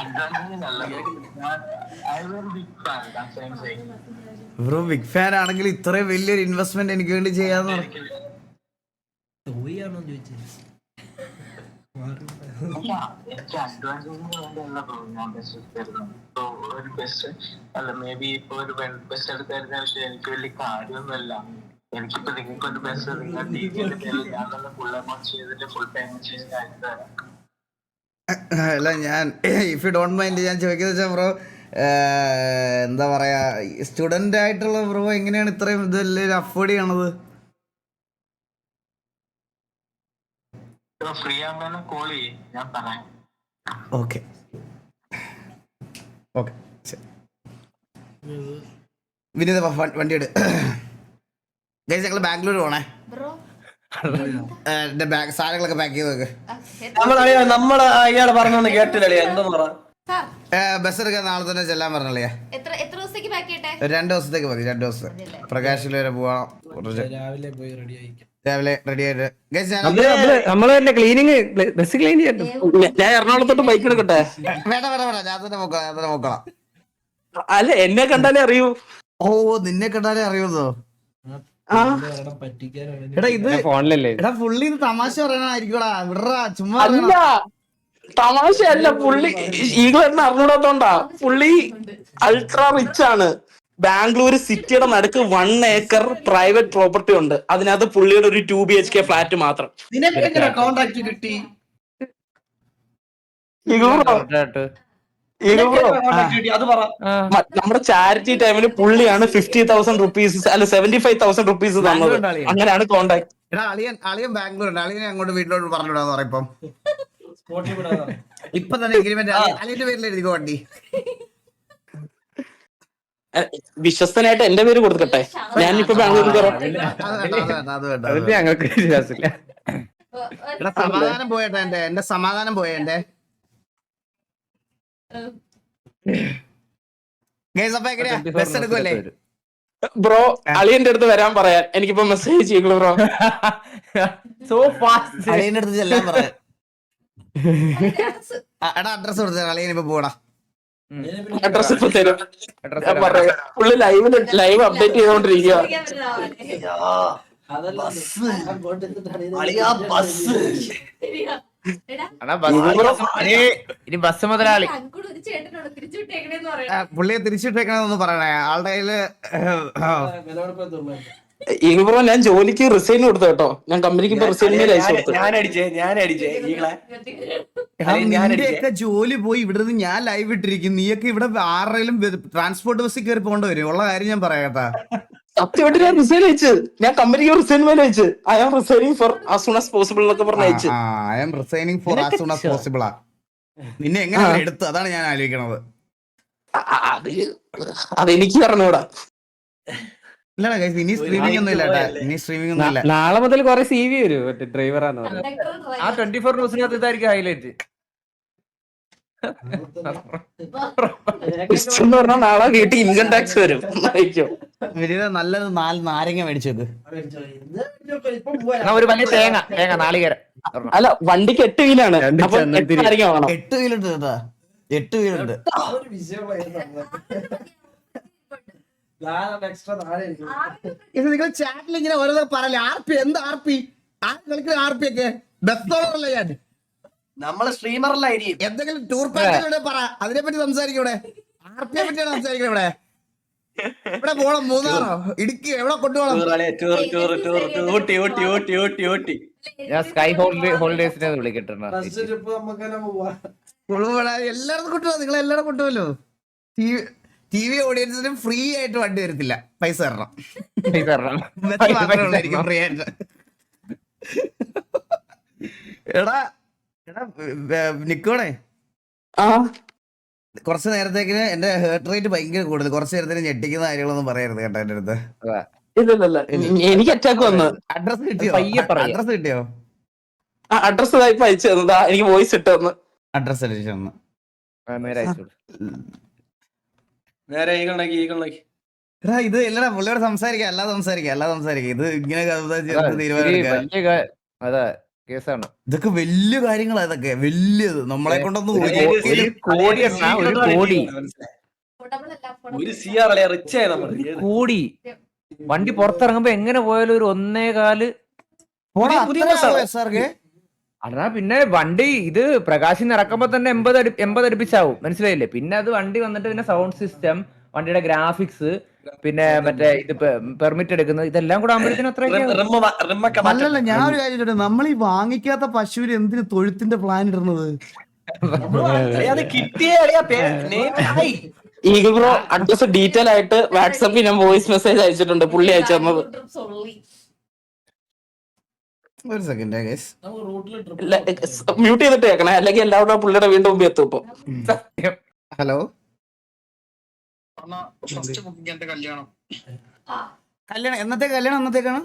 അഡ്വാൻറ്റേജ് അല്ല, I very big fan. That's I am saying. Bro big fan ആണെങ്കിൽ ഇത്രയും വലിയൊരു ഇൻവെസ്റ്റ്മെന്റ് എനിക്ക് വേണ്ടി ചെയ്യാന്ന് പറഞ്ഞു. ടോയാണോ ചോദിച്ചത്? എനിക്ക് അഡ്വാൻറ്റേജിന് വേണ്ടിയല്ല ബ്രോ ഞാൻ ബസ് എടുത്തിരുന്നത്. ഇപ്പൊ ഒരു ബസ് അല്ല, മേ ബി ഇപ്പൊ ഒരു ബസ് എടുത്തിരുന്ന പക്ഷെ എനിക്ക് വലിയ കാര്യമൊന്നുമല്ല. എനിക്കിപ്പോ നിങ്ങൾക്ക് ഒരു ബസ് നിങ്ങൾ ഡീറ്റെയിൽ ഞാൻ തന്നെ ഫുൾ എമൗണ്ട് ചെയ്തിട്ട് ഫുൾ പേയ്മെന്റ് ചെയ്ത് അയച്ചു തരാം. അല്ല ഞാൻ ഇഫ് യു ഡോണ്ട് മൈൻഡ് ഞാൻ ചോദിക്കുന്നത് വെച്ചാൽ ബ്രോ എന്താ പറയാ, സ്റ്റുഡന്റ് ആയിട്ടുള്ള ബ്രോ എങ്ങനെയാണ് ഇത്രയും ഇതെല്ലാം അഫോർഡ് ചെയ്യണത്? ഫ്രീ ആകുമ്പോൾ കോൾ ചെയ്യും, ഞാൻ പറയാം. ഓക്കെ വിനീത വണ്ടി എടു. ഗൈസ് ഞങ്ങൾ ബാംഗ്ലൂർ പോണേ. ബ്രോ എന്റെ ബാഗ് സാധനങ്ങളൊക്കെ പാക്ക് ചെയ്ത് വെക്ക്. നമ്മള് അയാള് പറഞ്ഞൊന്ന് കേട്ടില്ലേ, എന്തോന്ന് പറ. ബസ് എടുക്കാൻ നാളെ തന്നെ ചെല്ലാൻ പറഞ്ഞല്ലേ. എത്ര ദിവസത്തേക്ക് പാക്ക് ചെയ്യട്ടെ? 2 ദിവസത്തേക്ക് മതി. 2 ദിവസം പ്രകാശിൽ വരെ പോവാം. രാവിലെ പോയി റെഡി ആയിക്കാം. രാവിലെ റെഡി ആയിട്ട് ഗൈസ് ഞാൻ നമ്മള് തന്നെ ക്ലീനിങ് ബസ് ക്ലീൻ ചെയ്യട്ടെ. ഞാൻ എറണാകുളത്തോട്ട് ബൈക്ക് എടുക്കട്ടെ? വേണ്ട ഞാൻ തന്നെ നോക്കാം. അല്ല എന്നെ കണ്ടാലേ അറിയൂ. ഓ നിന്നെ കണ്ടാലേ അറിയുന്നോ? പറ്റിക്കാനാണ്. എടാ ഇത് ഫോണിലല്ലേ? എടാ പുള്ളി ഇത് തമാശ പറയണായിരിക്കടാ. വിടറാ ചുമ്മാ അല്ല തമാശയല്ല, പുള്ളി ഈഗിളെന്നെ അറിഞ്ഞൂടാത്തോണ്ടാ. പുള്ളി അൾട്രാ റിച്ച് ആണ്. ബാംഗ്ലൂർ സിറ്റിയുടെ നടുക്ക് 1 ഏക്കർ പ്രൈവറ്റ് പ്രോപ്പർട്ടി ഉണ്ട്. അതിനകത്ത് പുള്ളിയുടെ ഒരു 2 BHK ഫ്ലാറ്റ് മാത്രം. നിനക്ക് എങ്ങനെ കോണ്ടാക്ട് കിട്ടി? ഈഗിൾ ബ്രോ, അത് പറ. നമ്മുടെ ചാരിറ്റി ടൈമില് പുള്ളിയാണ് 50,000 റുപ്പീസ് അല്ല 75,000 റുപ്പീസ് തന്നത്. അങ്ങനെയാണ് കോണ്ടാക്ട്. എടാ അളിയൻ ബാംഗ്ലൂർ ഉണ്ട്. അളിയനെ അങ്ങോട്ട് വീട്ടിലോട്ട് പറഞ്ഞിടാന്ന് പറ. ഇപ്പൊ തന്നെ എഗ്രിമെന്റ് അളിയന്റെ പേരിൽ എഴുതിക്കോ വണ്ടി. വിശ്വസ്തനായിട്ട് എന്റെ പേര് കൊടുക്കട്ടെ. ഞാനിപ്പോ ബാംഗ്ലൂരിൽ കയറാം. അത് വേണ്ട. ഞങ്ങൾക്ക് വിശ്വാസമില്ല. എടാ സമാധാനം പോയേട്ടെ. എന്റെ സമാധാനം പോയേ. ബസ് എടുക്കുമല്ലേ ബ്രോ? അളിയന്റെ അടുത്ത് വരാൻ പറയാൻ എനിക്കിപ്പോ മെസ്സേജ് ചെയ്യൂ ബ്രോ. So fast. അളിയന്റെ അടുത്ത് ചെല്ലാൻ പറയാം. എടാ അഡ്രസ് കൊടുത്ത അളിയൻ ഇപ്പൊ പോടാ. അഡ്രസ് ഇപ്പൊ തരും. പുള്ളി ലൈവ് അപ്ഡേറ്റ് ചെയ്തോണ്ടിരിക്കുക. ഇനി ബസ് മുതലാളി അങ്ങോട്ട് ഒരു ചേട്ടനോട് തിരിച്ചു വിട്ടേക്കണേന്ന് പറയാം. പുള്ളിയെ തിരിച്ചിട്ടേക്കണെന്ന് പറയണേ. ആളുടെ കയ്യില് ഈഗിൾ ബ്രോ ഞാൻ ജോലിക്ക് റിസൈൻ കൊടുത്തു കേട്ടോ. ഞാൻ കമ്പനിക്ക് ഇപ്പൊ റിസൈൻ മെയിൽ അയച്ചു കൊടുത്തു. ഞാനടിച്ചേ ഈകളെ. നിന്റെയൊക്കെ ജോലി പോയി ഇവിടെ നിന്ന് ഞാൻ ലൈവ് ഇട്ടിരിക്കും. നീയൊക്കെ ഇവിടെ ആരുടെയും ട്രാൻസ്പോർട്ട് ബസ്സിൽ കയറി പോകേണ്ടി വരും. ഉള്ള കാര്യം ഞാൻ പറയാട്ടാ. സത്യമായിട്ട് ഞാൻ റിസൈൻ അയച്ചു. ഞാൻ കമ്പനിക്ക് റിസൈൻ മെയിൽ അയച്ചു. I am resigning for as soon as possible എന്നൊക്കെ പറഞ്ഞ് അയച്ചു. I am resigning for as soon as possible. നിന്നെ എങ്ങനെ എടുത്തു? അതാണ് ഞാൻ ആലോചിക്കണത്. അതെനിക്ക് പറഞ്ഞൂടാ. ഇല്ലടാ ഇനി സ്ട്രീമിംഗ് ഒന്നും ഇല്ല. ഇനി സ്ട്രീമിംഗ് ഒന്നും ഇല്ല. നാളെ മുതൽ കുറെ CV വരും. മറ്റേ ഡ്രൈവറാന്ന് പറഞ്ഞു. കണ്ടക്ടർ ആ 24 ന്യൂസിനകത്ത് ഇതായിരിക്കും ഹൈലൈറ്റ്. എന്ന് പറഞ്ഞാൽ നാളെ വീട്ടിൽ ഇൻകം ടാക്സ് വരും. വിനീത നല്ലത് 4 നാരങ്ങ മേടിച്ചു വെക്ക്. എന്നാ ഒരു വലിയ തേങ്ങ നാളികേരം ഒരെണ്ണം. അല്ല വണ്ടിക്ക് 8 വീലാണ് അപ്പൊ 8 നാരങ്ങ വേണം. 8 വീലുണ്ട് കേട്ടാ, 8 വീലുണ്ട്. എക്സ്ട്രാ താഴെ ഇത് നിങ്ങൾ ചാറ്റിൽ ഇങ്ങനെ ഓരോ പറയല്ലേ RP എന്ത് RP കളിക്കുന്ന RP ഒക്കെ ബസ്സോളല്ലേ ഞാൻ നമ്മള് സ്ട്രീമറിലായിരിക്കും. എന്തെങ്കിലും ടൂർ പാക്കേജ് പറ, അതിനെ പറ്റി സംസാരിക്കും. ഇവിടെ RP യെ പറ്റിയാണ് സംസാരിക്കുന്നത്. ഇവിടെ പോണം, മൂന്നാറോ ഇടുക്കി എവിടെ കൊണ്ടുപോകണം? ഊട്ടി. ഞാൻ സ്കൈ ഹോളിഡേസിനെ വിളിക്കട്ടെ. ട്രിപ്പ് നമുക്ക് തന്നെ പോവാ. എല്ലായിടത്തും കൊണ്ടുപോകാം, നിങ്ങൾ എല്ലായിടും കൊണ്ടുപോകല്ലോ. TV ഓഡിയൻസിന് ഫ്രീ ആയിട്ട് വണ്ടി വരത്തില്ല, പൈസ തരണം. ബസ് മാത്രമേ ഉള്ളായിരിക്കും ഫ്രീ ആയിട്ട്. എടാ നിക്കോണേ, ആ കുറച്ച് നേരത്തേക്കിന് എന്റെ ഹേർട്ട് റേറ്റ് ഭയങ്കര കൂടുതൽ. കുറച്ച് നേരത്തിന് ഞെട്ടിക്കുന്ന കാര്യങ്ങളൊന്നും പറയരുത് കേട്ടോ എന്റെ അടുത്ത്. ഇല്ല എനിക്ക് അറ്റാക്ക് വന്നു. അഡ്രസ് കിട്ടിയോ? പയ്യെ പറയാം. അഡ്രസ് കിട്ടിയോ? അഡ്രസ് ഇപ്പൊ അയച്ചു തന്നതാ, എനിക്ക് വോയിസ് ഇട്ട് തന്നു. അഡ്രസ് അടിച്ചു തന്നു. നേരെ ഈഗിളിലേക്ക്. എടാ ഇത് എല്ലടാ പുള്ളിയോട് സംസാരിക്കാം, അല്ലാതെ സംസാരിക്കാം. ഇത് ഇങ്ങനെ തീരുമാനം. അതെ കേസാണ്. ഇതൊക്കെ വലിയ കാര്യങ്ങളാ, ഇതൊക്കെ വലിയത്. നമ്മളെ കൊണ്ടൊന്നും ഒരു CR അല്ലേ റിച്ച് ആയി നമ്മള്. കോടി വണ്ടി പുറത്തിറങ്ങുമ്പോ എങ്ങനെ പോയാലും ഒരു 1.25. അതാ പിന്നെ വണ്ടി ഇത് പ്രകാശിന്ന് ഇറക്കുമ്പോ തന്നെ 80 അടുപ്പിച്ചാവും, മനസ്സിലായില്ലേ? പിന്നെ അത് വണ്ടി വന്നിട്ട് പിന്നെ സൗണ്ട് സിസ്റ്റം, വണ്ടിയുടെ ഗ്രാഫിക്സ്, പിന്നെ മറ്റേ ഇത് പെർമിറ്റ് എടുക്കുന്നത്, ഇതെല്ലാം കൂടെ ആകുമ്പോഴത്തേനും അത്ര. അല്ലല്ല, ഞാൻ ഒരു കാര്യം ചോദിച്ചോട്ടെ, നമ്മൾ ഈ വാങ്ങിക്കാത്ത പശുവിന് എന്തിന് തൊഴുത്തിന്റെ പ്ലാൻ ഇടുന്നത്? ഈഗിൾ ബ്രോ അഡ്രസ് ഡീറ്റെയിൽ ആയിട്ട് വാട്സാപ്പിൽ ഞാൻ വോയിസ് മെസ്സേജ് അയച്ചിട്ടുണ്ട്, പുള്ളി അയച്ചു തന്നത്. ഒരു സെക്കൻഡ് നമുക്ക് റൂട്ടിൽ ട്രിപ്പ് മ്യൂട്ട് ചെയ്തിട്ട് കേൾക്കണേ, അല്ലെങ്കിൽ എല്ലാവരും പുള്ളിയുടെ വീണ്ടും മുമ്പ് എത്തും. ഇപ്പൊ ഹലോ, കല്യാണം എന്നത്തേക്കാണ്?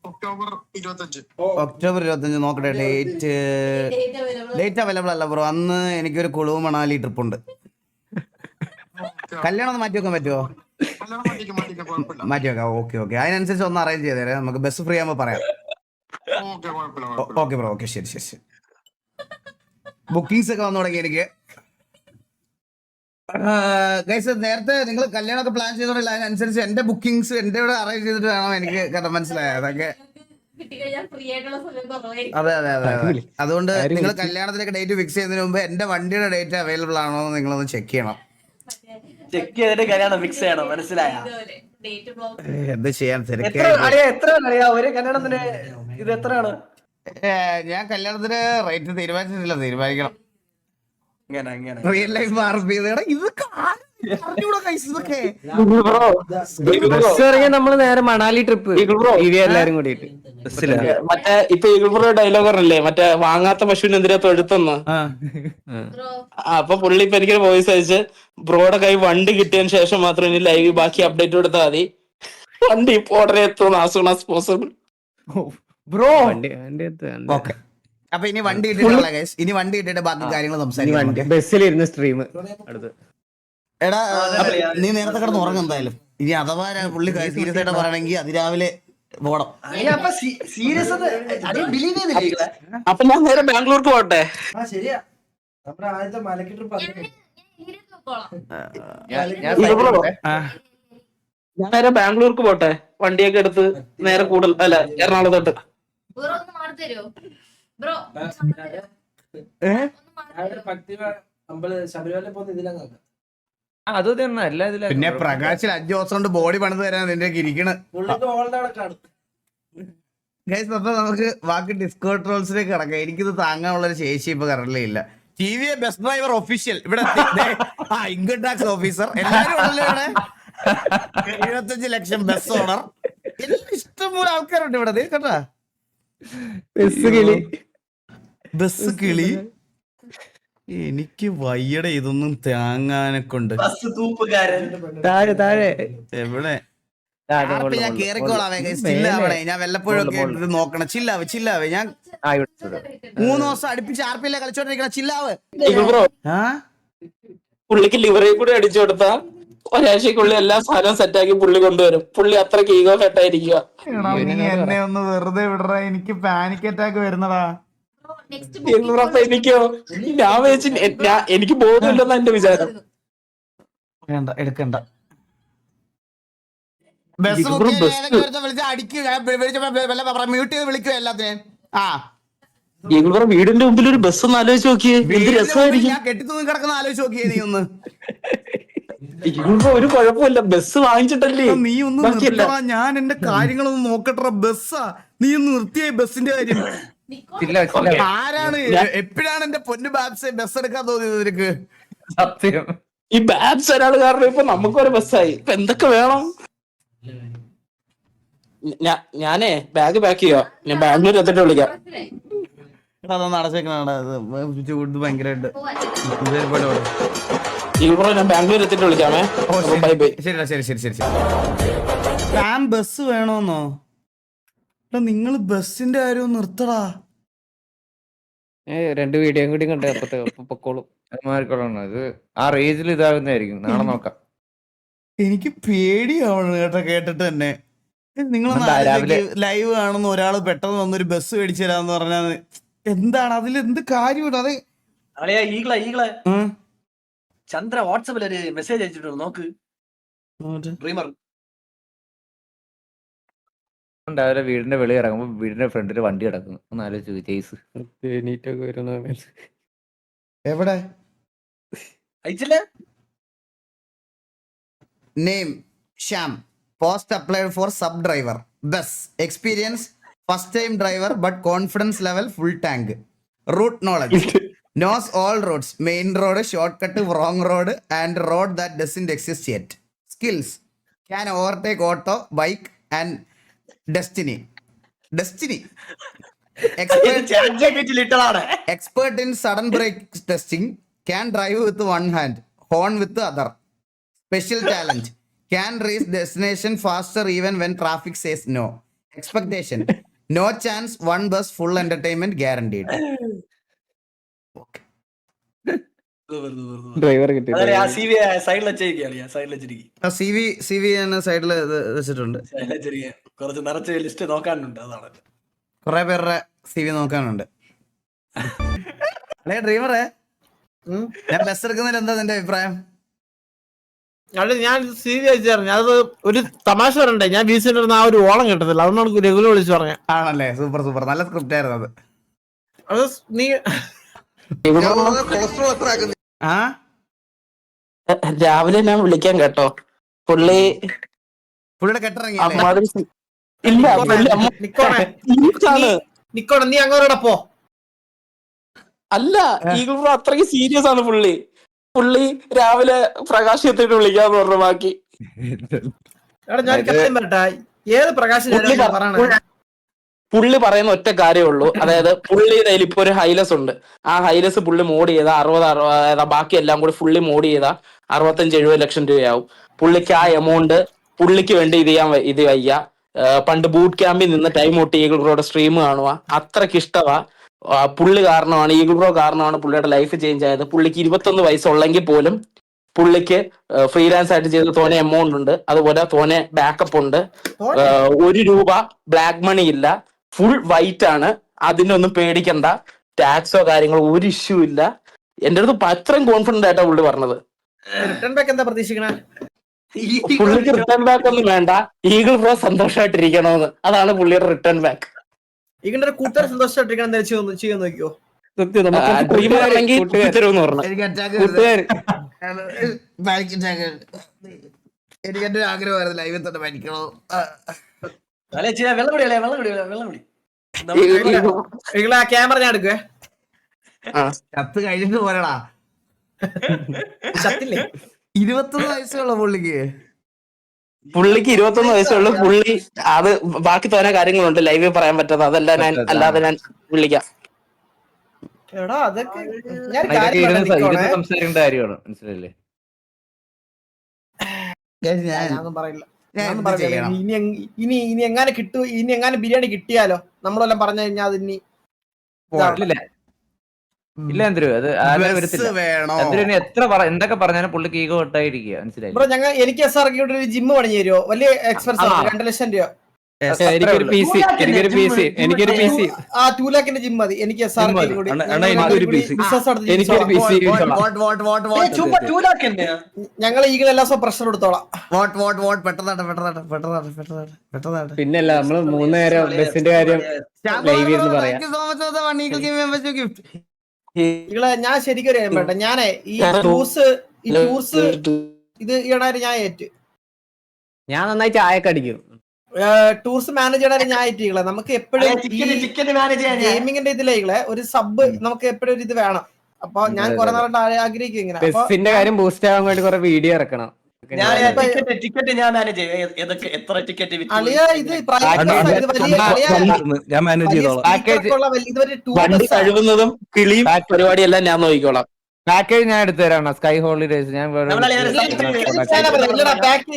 ഒക്ടോബർ 25. നോക്കട്ടെ, ഡേറ്റ് അവൈലബിൾ അല്ല ബ്രോ. അന്ന് എനിക്കൊരു കുളു മണാലി ട്രിപ്പ് ഉണ്ട്. കല്യാണം ഒന്ന് മാറ്റി വെക്കാൻ പറ്റുമോ? മാറ്റി വെക്കാം. ഓക്കെ അതിനനുസരിച്ച് ഒന്ന് അറേഞ്ച് ചെയ്തേരെ, നമുക്ക് ബസ് ഫ്രീ ആകുമ്പോ പറയാം. ഓക്കെ ബ്രോ, ഓക്കെ ശരി. ബുക്കിംഗ്സ് ഒക്കെ വന്നു തുടങ്ങി എനിക്ക്. ഗൈസ്, നേരത്തെ നിങ്ങൾ കല്യാണമൊക്കെ പ്ലാൻ ചെയ്തോണ്ടില്ല, അതിനനുസരിച്ച് എന്റെ ബുക്കിംഗ്സ് എന്റെ ഇവിടെ അറേഞ്ച് ചെയ്തിട്ട് വേണം എനിക്ക്. കേട്ടോ, മനസ്സിലായോ? അതൊക്കെ അതെ. അതുകൊണ്ട് നിങ്ങൾ കല്യാണത്തിലേക്ക് ഡേറ്റ് ഫിക്സ് ചെയ്യുന്നതിന് മുമ്പ് എന്റെ വണ്ടിയുടെ ഡേറ്റ് അവൈലബിൾ ആണോ എന്ന് നിങ്ങളൊന്ന് ചെക്ക് ചെയ്യണം. ചെക്ക് ചെയ്തിട്ട് കല്യാണം ഫിക്സ് ചെയ്യണം, മനസ്സിലായ? എന്ത് ചെയ്യാൻ എത്ര അറിയാ ഒരു കല്യാണത്തിന്? ഇത് എത്രയാണ്? ഞാൻ കല്യാണത്തിന് റേറ്റ് തീരുമാനിച്ചിട്ടില്ല, തീരുമാനിക്കണം. ഇങ്ങനെ റിയൽ ലൈഫ് RP ഇതൊക്കെ ബസ് ഇറങ്ങി നമ്മള് നേരെ മണാലി ട്രിപ്പ് എല്ലാരും കൂടിയിട്ട്. മറ്റേ ഇപ്പൊ ഈഗിൾ ബ്രോ ഡയലോഗ് പറഞ്ഞല്ലേ, മറ്റേ വാങ്ങാത്ത പശുവിന് എന്തിനാ തൊഴുത്തെന്ന്. അപ്പൊ പുള്ളി ഇപ്പൊ എനിക്കൊരു വോയിസ് അയച്ച്, ബ്രോയുടെ കൈ വണ്ടി കിട്ടിയതിന് ശേഷം മാത്രം ഇനി ലൈവ് ബാക്കി അപ്ഡേറ്റ് കൊടുത്താൽ മതി. വണ്ടി ഇപ്പൊ ഉടനെ എത്തും, as soon as possible. Bro okay. അപ്പൊ ഇനി വണ്ടി ഇട്ടിട്ട് ബാക്കി കാര്യങ്ങൾ സംസാരിക്കാം. ബസ്സിലിരുന്ന് സ്ട്രീം അടുത്ത്. എടാ നീ നേരത്തെ കിടന്ന് ഉറങ്ങും എന്തായാലും. ഇനി അഥവാ പുള്ളി സീരിയസ് ആയിട്ട് പറയണെങ്കിൽ അതിരാവിലെ പോണം. അപ്പൊ ഞാൻ നേരെ ബാംഗ്ലൂർക്ക് പോട്ടെ. ശരിയാ, നമ്മുടെ ആദ്യത്തെ മലക്ക് ട്രിപ്പ് ഞാൻ നേരെ ബാംഗ്ലൂർക്ക് പോട്ടെ, വണ്ടിയൊക്കെ എടുത്ത് നേരെ എറണാകുളത്തോട്ട്. ശബരിമല പോകുന്ന ഇതിലങ്ങ് അത് തന്നെ അല്ല ഇതില. പിന്നെ പ്രകാശിൽ 5 ദിവസം കൊണ്ട് ബോഡി പണിത് തരാൻ നിന്റെ ഇരിക്കണ്. ഗൈസ്, അപ്പൊ നമുക്ക് ബാക്കി ഡിസ്കോ ട്രോൾസിലേക്ക് കിടക്കാം. എനിക്കിത് താങ്ങാനുള്ള ഒരു ശേഷി ഇപ്പൊ കറണ്ടിലേ ഇല്ല. TVA ബസ് ഡ്രൈവർ ഒഫീഷ്യൽ ഇവിടെ ഇൻകം ടാക്സ് ഓഫീസർ എല്ലാരും ഉണ്ടല്ലോ ഇവിടെ. 75 ലക്ഷം ബസ് ഓണർ, ഇഷ്ടംപോലെ ആൾക്കാരുണ്ട് ഇവിടെ കേട്ടാ. ബസ് കിളി, എനിക്ക് വയ്യടെ ഇതൊന്നും താങ്ങാനെ കൊണ്ട്. താഴെ എവിടെ ഞാൻ കേറിക്കോളാവേ, ചില്ലാവണേ. ഞാൻ വല്ലപ്പോഴും ഒക്കെ ഇത് നോക്കണം. ചില്ലാവേ ഞാൻ 3 ദിവസം അടുപ്പിച്ച് RP കളിച്ചോണ്ടിരിക്കണം. ചില്ലാവ്. പുള്ളിക്ക് ലിവറി കൂടി അടിച്ചു കൊടുത്താ ഒരാഴ്ചക്കുള്ളിൽ എല്ലാ സാധനവും സെറ്റാക്കി പുള്ളി കൊണ്ടുവരും. പുള്ളി അത്രയ്ക്ക് ഈഗോ ഫെട്ടായിരിക്കുക. നീ എന്നെ ഒന്ന് വെറുതെ വിടറാ, എനിക്ക് പാനിക് അറ്റാക്ക് വരുന്നടാ. നെക്സ്റ്റ് എന്നുറപ്പ എനിക്കോ ഞാൻ വെച്ച് എനിക്ക് ബോധമില്ലെന്നാ എന്റെ വിചാരം. വേണ്ട, എടുക്കണ്ട. ബസ് ബ്രോ, ബസ് മ്യൂട്ട് ചെയ്ത് വിളിക്കുക എല്ലാത്തിനെയും. ആ ഈഗിൾ വീടിന്റെ മുമ്പിൽ ഒരു ബസ് ഒന്ന് ആലോചിച്ച് നോക്കിയേ, എന്ത് രസമായിരിക്കും. ഞാൻ കെട്ടിത്തൂങ്ങി കിടക്കുന്ന ആലോചിച്ച് നോക്കിയേ നീ ഒന്ന്. ഈഗിൾ ഒരു കുഴപ്പമില്ല, ബസ് വാങ്ങിച്ചിട്ടല്ലേ. നീ ഒന്ന് ബാക്കിയല്ല. നിർത്തടാ, ഞാൻ എന്റെ കാര്യങ്ങളൊന്ന് നോക്കട്ടെ. ബസ്സാ, നീ ഒന്ന് നിർത്തിയേ ബസ്സിന്റെ കാര്യം. ആരാണ് എപ്പോഴാണ് എന്റെ പൊന്നു ബാബ്സെ ബസ് എടുക്കാൻ തോന്നിയത് നിനക്ക്? സത്യം. ഈ ബാബ്സ് ഒരാൾ കാരണം ഇപ്പൊ നമുക്കൊരു ബസ്സായി. ഇപ്പൊ എന്തൊക്കെ വേണം? ഞാനേ ബാഗ് പാക്ക് ചെയ്യാ, ഞാൻ ബാംഗ്ലൂർ എത്തിട്ട് വിളിക്കാം. അതൊന്ന് അടച്ചേക്കണ ചൂട് ഭയങ്കരമായിട്ട്. ഈഗിൾ ഞാൻ ബാംഗ്ലൂർ എത്തിട്ട് വിളിക്കാമേ. Bye bye. ശരിടാ, ശരി ശരി ശരി ശരി. ബസ് വേണോന്നോ? നിങ്ങള് ബസ്സിന്റെ കാര്യം നിർത്തടാ. 2 വീഡിയോ കൂടി കണ്ടേ പൊക്കോളും. അത് മാറിക്കൊള്ളണം. ഇത് ആ റേഞ്ചിൽ ഇതാകുന്നതായിരിക്കും. നാളെ നോക്കാം. എനിക്ക് പേടിയാവണം കേട്ടോ കേട്ടിട്ട് തന്നെ. നിങ്ങളൊന്ന് രാവിലെ ലൈവ് കാണുന്ന ഒരാള് പെട്ടെന്ന് വന്നൊരു ബസ് മേടിച്ചു തരാന്ന് പറഞ്ഞാൽ എന്താണ് അതിൽ എന്ത് കാര്യമുണ്ട്? അത് അളിയാ ഈകളെ ചന്ദ്ര വാട്സാപ്പിൽ ഒരു മെസ്സേജ് അയച്ചിട്ടുണ്ട്, നോക്ക്. ഡ്രീമർ രാവിലെ വീടിന്റെ വെളി ഇറങ്ങുമ്പോ വീടിന്റെ ഫ്രണ്ടിൽ വണ്ടി കിടക്കുന്നു. ഒന്ന് ആലോചിച്ചു ചേസ് നീറ്റൊക്കെ വരുന്ന എവിടെ? അയച്ചില്ലേ? Name Shyam, post applied for sub driver, bus experience first time driver but confidence level full tank, route knowledge knows all roads, main road, short cut, wrong road and road that doesn't exist yet. Skills can overtake auto, bike and destiny. Expert in sudden brake testing, can drive with one hand, horn with the other. Special talent, can reach destination faster even when traffic says no. Expectation, no chance, one bus, full entertainment guaranteed. Driver കിട്ടി. സൈഡിൽ വെച്ചിരിക്കും. CV സൈഡിൽ വെച്ചിട്ടുണ്ട്. കുറച്ച് നിറച്ച് ലിസ്റ്റ് നോക്കാനുണ്ട്, അതാണ്. കുറെ പേരുടെ CV നോക്കാനുണ്ട്. അല്ലേ ഡ്രൈവറെ, ഞാൻ ബസ് എടുക്കുന്നതിൽ എന്താ നിന്റെ അഭിപ്രായം? അവിടെ ഞാൻ CV അയച്ചായിരുന്നു. അത് ഒരു തമാശ പറയണ്ടേ, ഞാൻ വീസിൽ ആ ഒരു ഓളം കിട്ടത്തില്ല, അതുകൊണ്ട് രഘുല വിളിച്ചു പറഞ്ഞ. ആണല്ലേ, സൂപ്പർ സൂപ്പർ, നല്ല സ്ക്രിപ്റ്റ് ആയിരുന്നു അത്. അത് നീ ആ രാവിലെ ഞാൻ വിളിക്കാൻ കേട്ടോ. പുള്ളിയുടെ കെട്ടിറങ്ങി ഇല്ല, നിക്കോണം, നീ അങ്ങോട്ട് പോ. അല്ല, ഈഗിൾ ബ്രോ അത്രയ്ക്ക് സീരിയസ് ആണ്. പുള്ളി രാവിലെ പ്രകാശ് എത്തിയിട്ട് വിളിക്കാന്ന് പറഞ്ഞു. ബാക്കി എടാ ഞാൻ കാര്യം പറയട്ടെ, ഏത് പ്രകാശം പുള്ളി പറയുന്ന ഒറ്റ കാര്യമേ ഉള്ളൂ. അതായത് പുള്ളിയുടെ കയ്യിൽ ഇപ്പൊ ഒരു ഹൈലസ് ഉണ്ട്. ആ ഹൈലസ് പുള്ളി മോഡ് ചെയ്ത 60 ബാക്കി എല്ലാം കൂടി ഫുള്ളി മോഡ് ചെയ്ത 65-70 ലക്ഷം രൂപയാവും. പുള്ളിക്ക് ആ എമൗണ്ട് പുള്ളിക്ക് വേണ്ടി ഇത് വയ്യ. പണ്ട് ബൂട്ട് ക്യാമ്പിൽ നിന്ന് ടൈം തൊട്ട് ഈഗിൾ ബ്രോയുടെ സ്ട്രീം കാണുക, അത്രയ്ക്ക് ഇഷ്ടമാ. പുള്ളി കാരണമാണ്, ഈഗിൾ ബ്രോ കാരണമാണ് പുള്ളിയുടെ ലൈഫ് ചേഞ്ച് ആയത്. പുള്ളിക്ക് 21 വയസ്സുള്ളെങ്കിൽ പോലും പുള്ളിക്ക് ഫ്രീലാൻസ് ആയിട്ട് ചെയ്ത തോനെ എമൗണ്ട് ഉണ്ട്. അതുപോലെ തോനെ ബാക്കപ്പ് ഉണ്ട്. 1 രൂപ ബ്ലാക്ക് മണി ഇല്ല, ഫുൾ വൈറ്റ് ആണ്. അതിനൊന്നും പേടിക്കണ്ട, ടാക്സോ കാര്യങ്ങളോ ഒരു ഇഷ്യൂ ഇല്ല. എന്റെ അടുത്ത് അത്രയും കോൺഫിഡന്റ് ആയിട്ടാ പുള്ളി പറഞ്ഞത്. റിട്ടേൺ ബാക്ക് എന്താ പ്രതീക്ഷിക്കണേ? പുള്ളിക്ക് റിട്ടേൺ ബാക്ക് ഒന്നും വേണ്ട, ഈഗിൾ ബ്രോ സന്തോഷമായിട്ടിരിക്കണോന്ന്. അതാണ് പുള്ളിയുടെ റിട്ടേൺ ബാക്ക്. ഈഗിളിന്റെ കൂട്ടുകാർ സന്തോഷമായിട്ടിരിക്കണം ചെയ്യാൻ നോക്കിയോ? എനിക്ക് എന്റെ ആഗ്രഹമായിരുന്നു ലൈവിൽ തന്നെ മരിക്കണോ. ഈഗിളെ ആ ക്യാമറ ഞാൻ എടുക്കുവേ. ചത്ത് കഴിഞ്ഞിട്ട് പോരടാ. ചത്തില്ലേ? 21 വയസ്സുള്ള പുള്ളിക്ക് 21 വയസ്സുള്ളൂ. പുള്ളി അത് ബാക്കി തോന്നെ കാര്യങ്ങളുണ്ട് ലൈവിൽ പറയാൻ പറ്റാത്ത, അതെല്ലാം ഞാൻ അല്ലാതെ ഞാൻ വിളിക്കാം. എടാ അതൊക്കെ സംസാരിക്കേണ്ട കാര്യമാണ്, മനസ്സിലല്ലേ? ഞാനൊന്നും പറയില്ല. ഇനി എങ്ങനെ കിട്ടു, ഇനി എങ്ങനെ ബിരിയാണി കിട്ടിയാലോ നമ്മളെല്ലാം പറഞ്ഞു കഴിഞ്ഞാൽ അത് ഇനി ഇല്ല ചന്ദ്രു, അത് അങ്ങനെ ബസ് വരത്തില്ല. വേണോ? ചന്ദ്രുവിന് എന്തൊക്കെ പറഞ്ഞാലും പുള്ളിക്ക് ഈഗോ ഇട്ടായിരിക്കുക, മനസ്സിലായി? ബ്രോ എനിക്ക് എസ് ആർ ഒരു ജിമ്മ് പണിഞ്ഞു തരുമോ? വലിയ എക്സ്പെൻസ് 2 ലക്ഷം രൂപ. എനിക്കൊരു പി സി 2 ലാഖിന്റെ ജിം മതി എനിക്ക്. എസ് ആർ എനിക്കൊരു PC. ഞങ്ങൾ ഈഗിൾ എല്ലാ ദിവസവും പ്രഷർ എടുത്തോളാം. പിന്നല്ല നമ്മള് 3 നേരം ബസ്സിന്റെ കാര്യം ലൈവ് ഇരുന്ന് പറയാം. ഈകളെ ഞാൻ ശരിക്കും ഒരു കാര്യം പറയട്ടെ. ഞാനേ ഈ ടൂർസ് ഇത് ഈടായിട്ട് ഞാൻ ഏറ്റ്. ഞാൻ നന്നായി ചായക്ക് അടിക്കും. ടൂർസ് മാനേജ് ചെയ്യാൻ ഞാൻ ഏറ്റുകളെ. നമുക്ക് എപ്പോഴും ഗെയിമിങ്ങിന്റെ ഇതിലേകളെ ഒരു സബ് നമുക്ക് എപ്പോഴും ഒരു ഇത് വേണം. അപ്പൊ ഞാൻ കുറെ നാളായിട്ട് ആഗ്രഹിക്കും ഇങ്ങനെ. ബസ്സിന്റെ കാര്യം ബൂസ്റ്റ് ആവാൻ വേണ്ടി കുറെ വീഡിയോ ഇറക്കണം. ടിക്കറ്റ് ഞാൻ മാനേജ് ചെയ്യും. എത്ര ടിക്കറ്റ് അളിയ ഇത് വണ്ടി കഴുകുന്നതും കിളിയും പരിപാടിയെല്ലാം ഞാൻ നോക്കിക്കോളാം. പാക്കേജ് ഞാൻ എടുത്തു തരാം. സ്കൈ ഹോളിഡേസ് ഞാൻ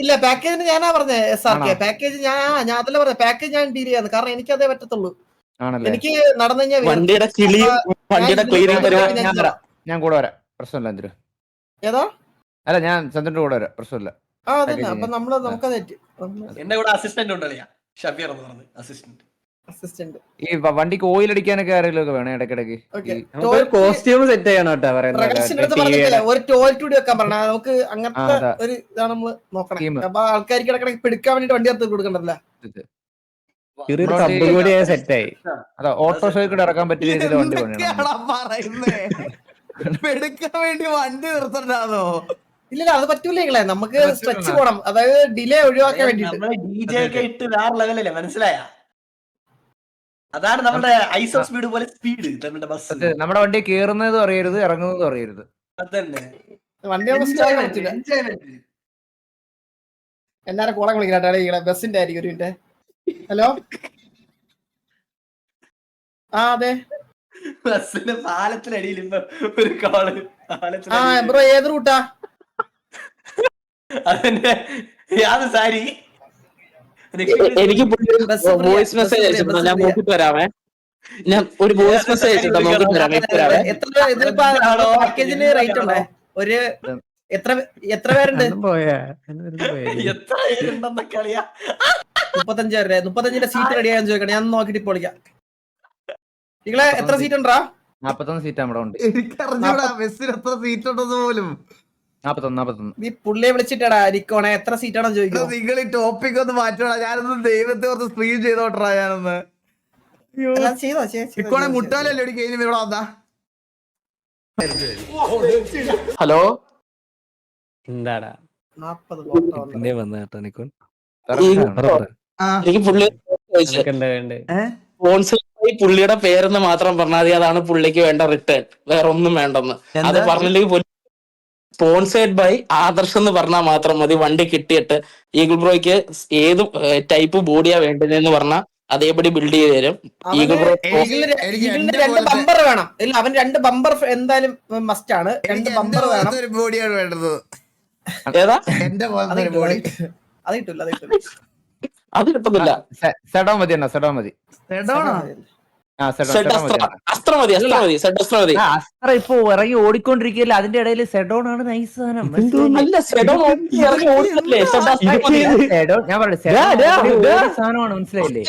ഇല്ല പാക്കേജിന് ഞാനാ പറഞ്ഞേ. SRK പാക്കേജ് ഞാൻ അതല്ല പറഞ്ഞ പാക്കേജ് ഞാൻ ഡീൽ ചെയ്യാന്ന്. കാരണം എനിക്ക് അതേ പറ്റത്തുള്ളൂ. ആണല്ലേ? എനിക്ക് നടന്നു കഴിഞ്ഞാൽ വണ്ടിയുടെ കിളിയും വണ്ടിയുടെ ക്ലീനിങ് പരിപാടി ഞാൻ കൂടെ വരാം, പ്രശ്നമില്ല ചന്ദ്രു. ഏതാ? അല്ല ഞാൻ ചന്ദ്രന്റെ കൂടെ വരാം, പ്രശ്നമില്ല. അതന്നെ. അപ്പൊ നമുക്കത് എന്റെ കൂടെ അസിസ്റ്റന്റ് ഉണ്ടല്ലോ, ഷബീർ എന്ന് പറഞ്ഞത് അസിസ്റ്റന്റ്. ഈ വണ്ടിക്ക് ഓയിൽ അടിക്കാനൊക്കെ ആരെങ്കിലും ഒക്കെ വേണം ഇടയ്ക്കിടയ്ക്ക്. കോസ്റ്റ്യൂം സെറ്റ് ചെയ്യണം കേട്ടോ ഒരു ടോയ്ലറ്റ് കൂടി വെക്കാൻ പറഞ്ഞ നമുക്ക്. അങ്ങനത്തെ ഒരു ഇതാണ് നമ്മള് നോക്കണം. അപ്പൊ ആൾക്കാർക്ക് ഇടക്കിടക്ക് പിടിക്കാൻ വേണ്ടിട്ട് വണ്ടി അടുത്ത് കൊടുക്കണ്ടല്ലോ. സെറ്റായി. അതാ ഓട്ടോഷോയിൽ കൂടെ ഇറക്കാൻ പറ്റിയ രീതിയിൽ വണ്ടി പണിയണം. വേണ്ടി വണ്ടി നിർത്തണ്ടാന്നോ? ഇല്ല അത് പറ്റൂല ഈകളെ. നമുക്ക് സ്ട്രെച്ച് പോണം. അതായത് ഡിലേ ഒഴിവാക്കാൻ വേണ്ടിട്ട്. DJ ഒക്കെ ഇട്ട് വേറെ ലെവലല്ലേ, മനസ്സിലായ? അതാണ് നമ്മുടെ ഐസോ സ്പീഡ് പോലെ സ്പീഡ് നമ്മുടെ ബസ്. നമ്മുടെ വണ്ടി കേറുന്നതും അറിയരുത്, ഇറങ്ങുന്നതും അറിയരുത്. അതന്നെ വണ്ടി പറ്റില്ല. എല്ലാരും കോളെ വിളിക്കട്ടെ ഈകളെ. ബസ്സിന്റെ ആയിരിക്കും. ഒരു മിനിറ്റ്. ഹലോ. അതെ ബസ്സിന്റെ പാലത്തിനടിയിൽ ഒരു കോള്. ബ്രോ ഏത് റൂട്ടാ? എനിക്ക് വോയിസ് മെസ്സേജ് അയച്ചിട്ടുണ്ടോ? ഞാൻ നോക്കിട്ട് വരാമേ. ഞാൻ ഒരു വോയിസ് മെസ്സേജ് അയച്ചിട്ടോ, നോക്കിട്ട് വരാമേ. പാക്കേജിന് റേറ്റ് ഉണ്ടേ? ഒരു എത്ര പേരുണ്ട്? 35 സീറ്റ് റെഡിയാന്ന് ചോദിക്കണം. ഞാൻ നോക്കിട്ട് ഇപ്പോൾ വിളിക്കാം. നിങ്ങളെ എത്ര സീറ്റ് ഉണ്ടാ? 41 സീറ്റ് നമ്മുടെ ഉണ്ട്. എനിക്കറിഞ്ഞൂടാ ബസ്സിൽ എത്ര സീറ്റ് ഉണ്ടെന്ന് പോലും. 41. നീ പുള്ളിയെ വിളിച്ചിട്ടാടാ നിക്കോണേ എത്ര സീറ്റാണോ ചോദിക്കുന്നത്. നിങ്ങൾ ഈ ടോപ്പിക് ഒന്ന് മാറ്റോടാ. ഞാനൊന്ന് ദൈവത്തെ ഓർത്ത് സ്ക്രീൻ ചെയ്തോട്ടാ. ഞാനൊന്ന് ചെയ്തോ നിക്കോണെ മുട്ടാലല്ലേ കഴിഞ്ഞ ഇവിടെ വന്നാ. ഹലോ എന്താടാ 40 എനിക്ക് പുള്ളി പുള്ളിയുടെ പേരെന്ന് മാത്രം പറഞ്ഞാൽ മതി. അതാണ് പുള്ളിക്ക് വേണ്ട റിട്ടേൺ, വേറെ ഒന്നും വേണ്ടെന്ന്. അത് പറഞ്ഞില്ലെങ്കിൽ സ്പോൺസേഡ് ബൈ ആദർശ് എന്ന് പറഞ്ഞാൽ മാത്രം മതി. വണ്ടി കിട്ടിയിട്ട് ഈഗിൾ ബ്രോയ്ക്ക് ഏത് ടൈപ്പ് ബോഡിയാ വേണ്ടതെന്ന് പറഞ്ഞാൽ അതേപടി ബിൽഡ് ചെയ്ത് തരും. ഈഗിൾ ബ്രോ 2 ബമ്പർ വേണം. ഇല്ല അവൻ 2 ബമ്പർ എന്തായാലും മസ്റ്റ് ആണ്. 2 ബമ്പർ വേണം. ബോഡിയാണ് വേണ്ടത്. ഏതാ? എന്റെ ബോഡി അത് കിട്ടില്ല. അത് കിട്ടുന്നില്ല. സെഡോ മതി. സെഡോ മതി. അസ്ത്ര മതി. അസ്ത്ര ഇപ്പൊ ഇറങ്ങി ഓടിക്കൊണ്ടിരിക്കുകയല്ലേ, അതിന്റെ ഇടയിൽ സെഡോൺ ആണ് നൈസ് സാധനം. ഞാൻ പറഞ്ഞു സാധനമാണ്, മനസ്സിലായില്ലേ?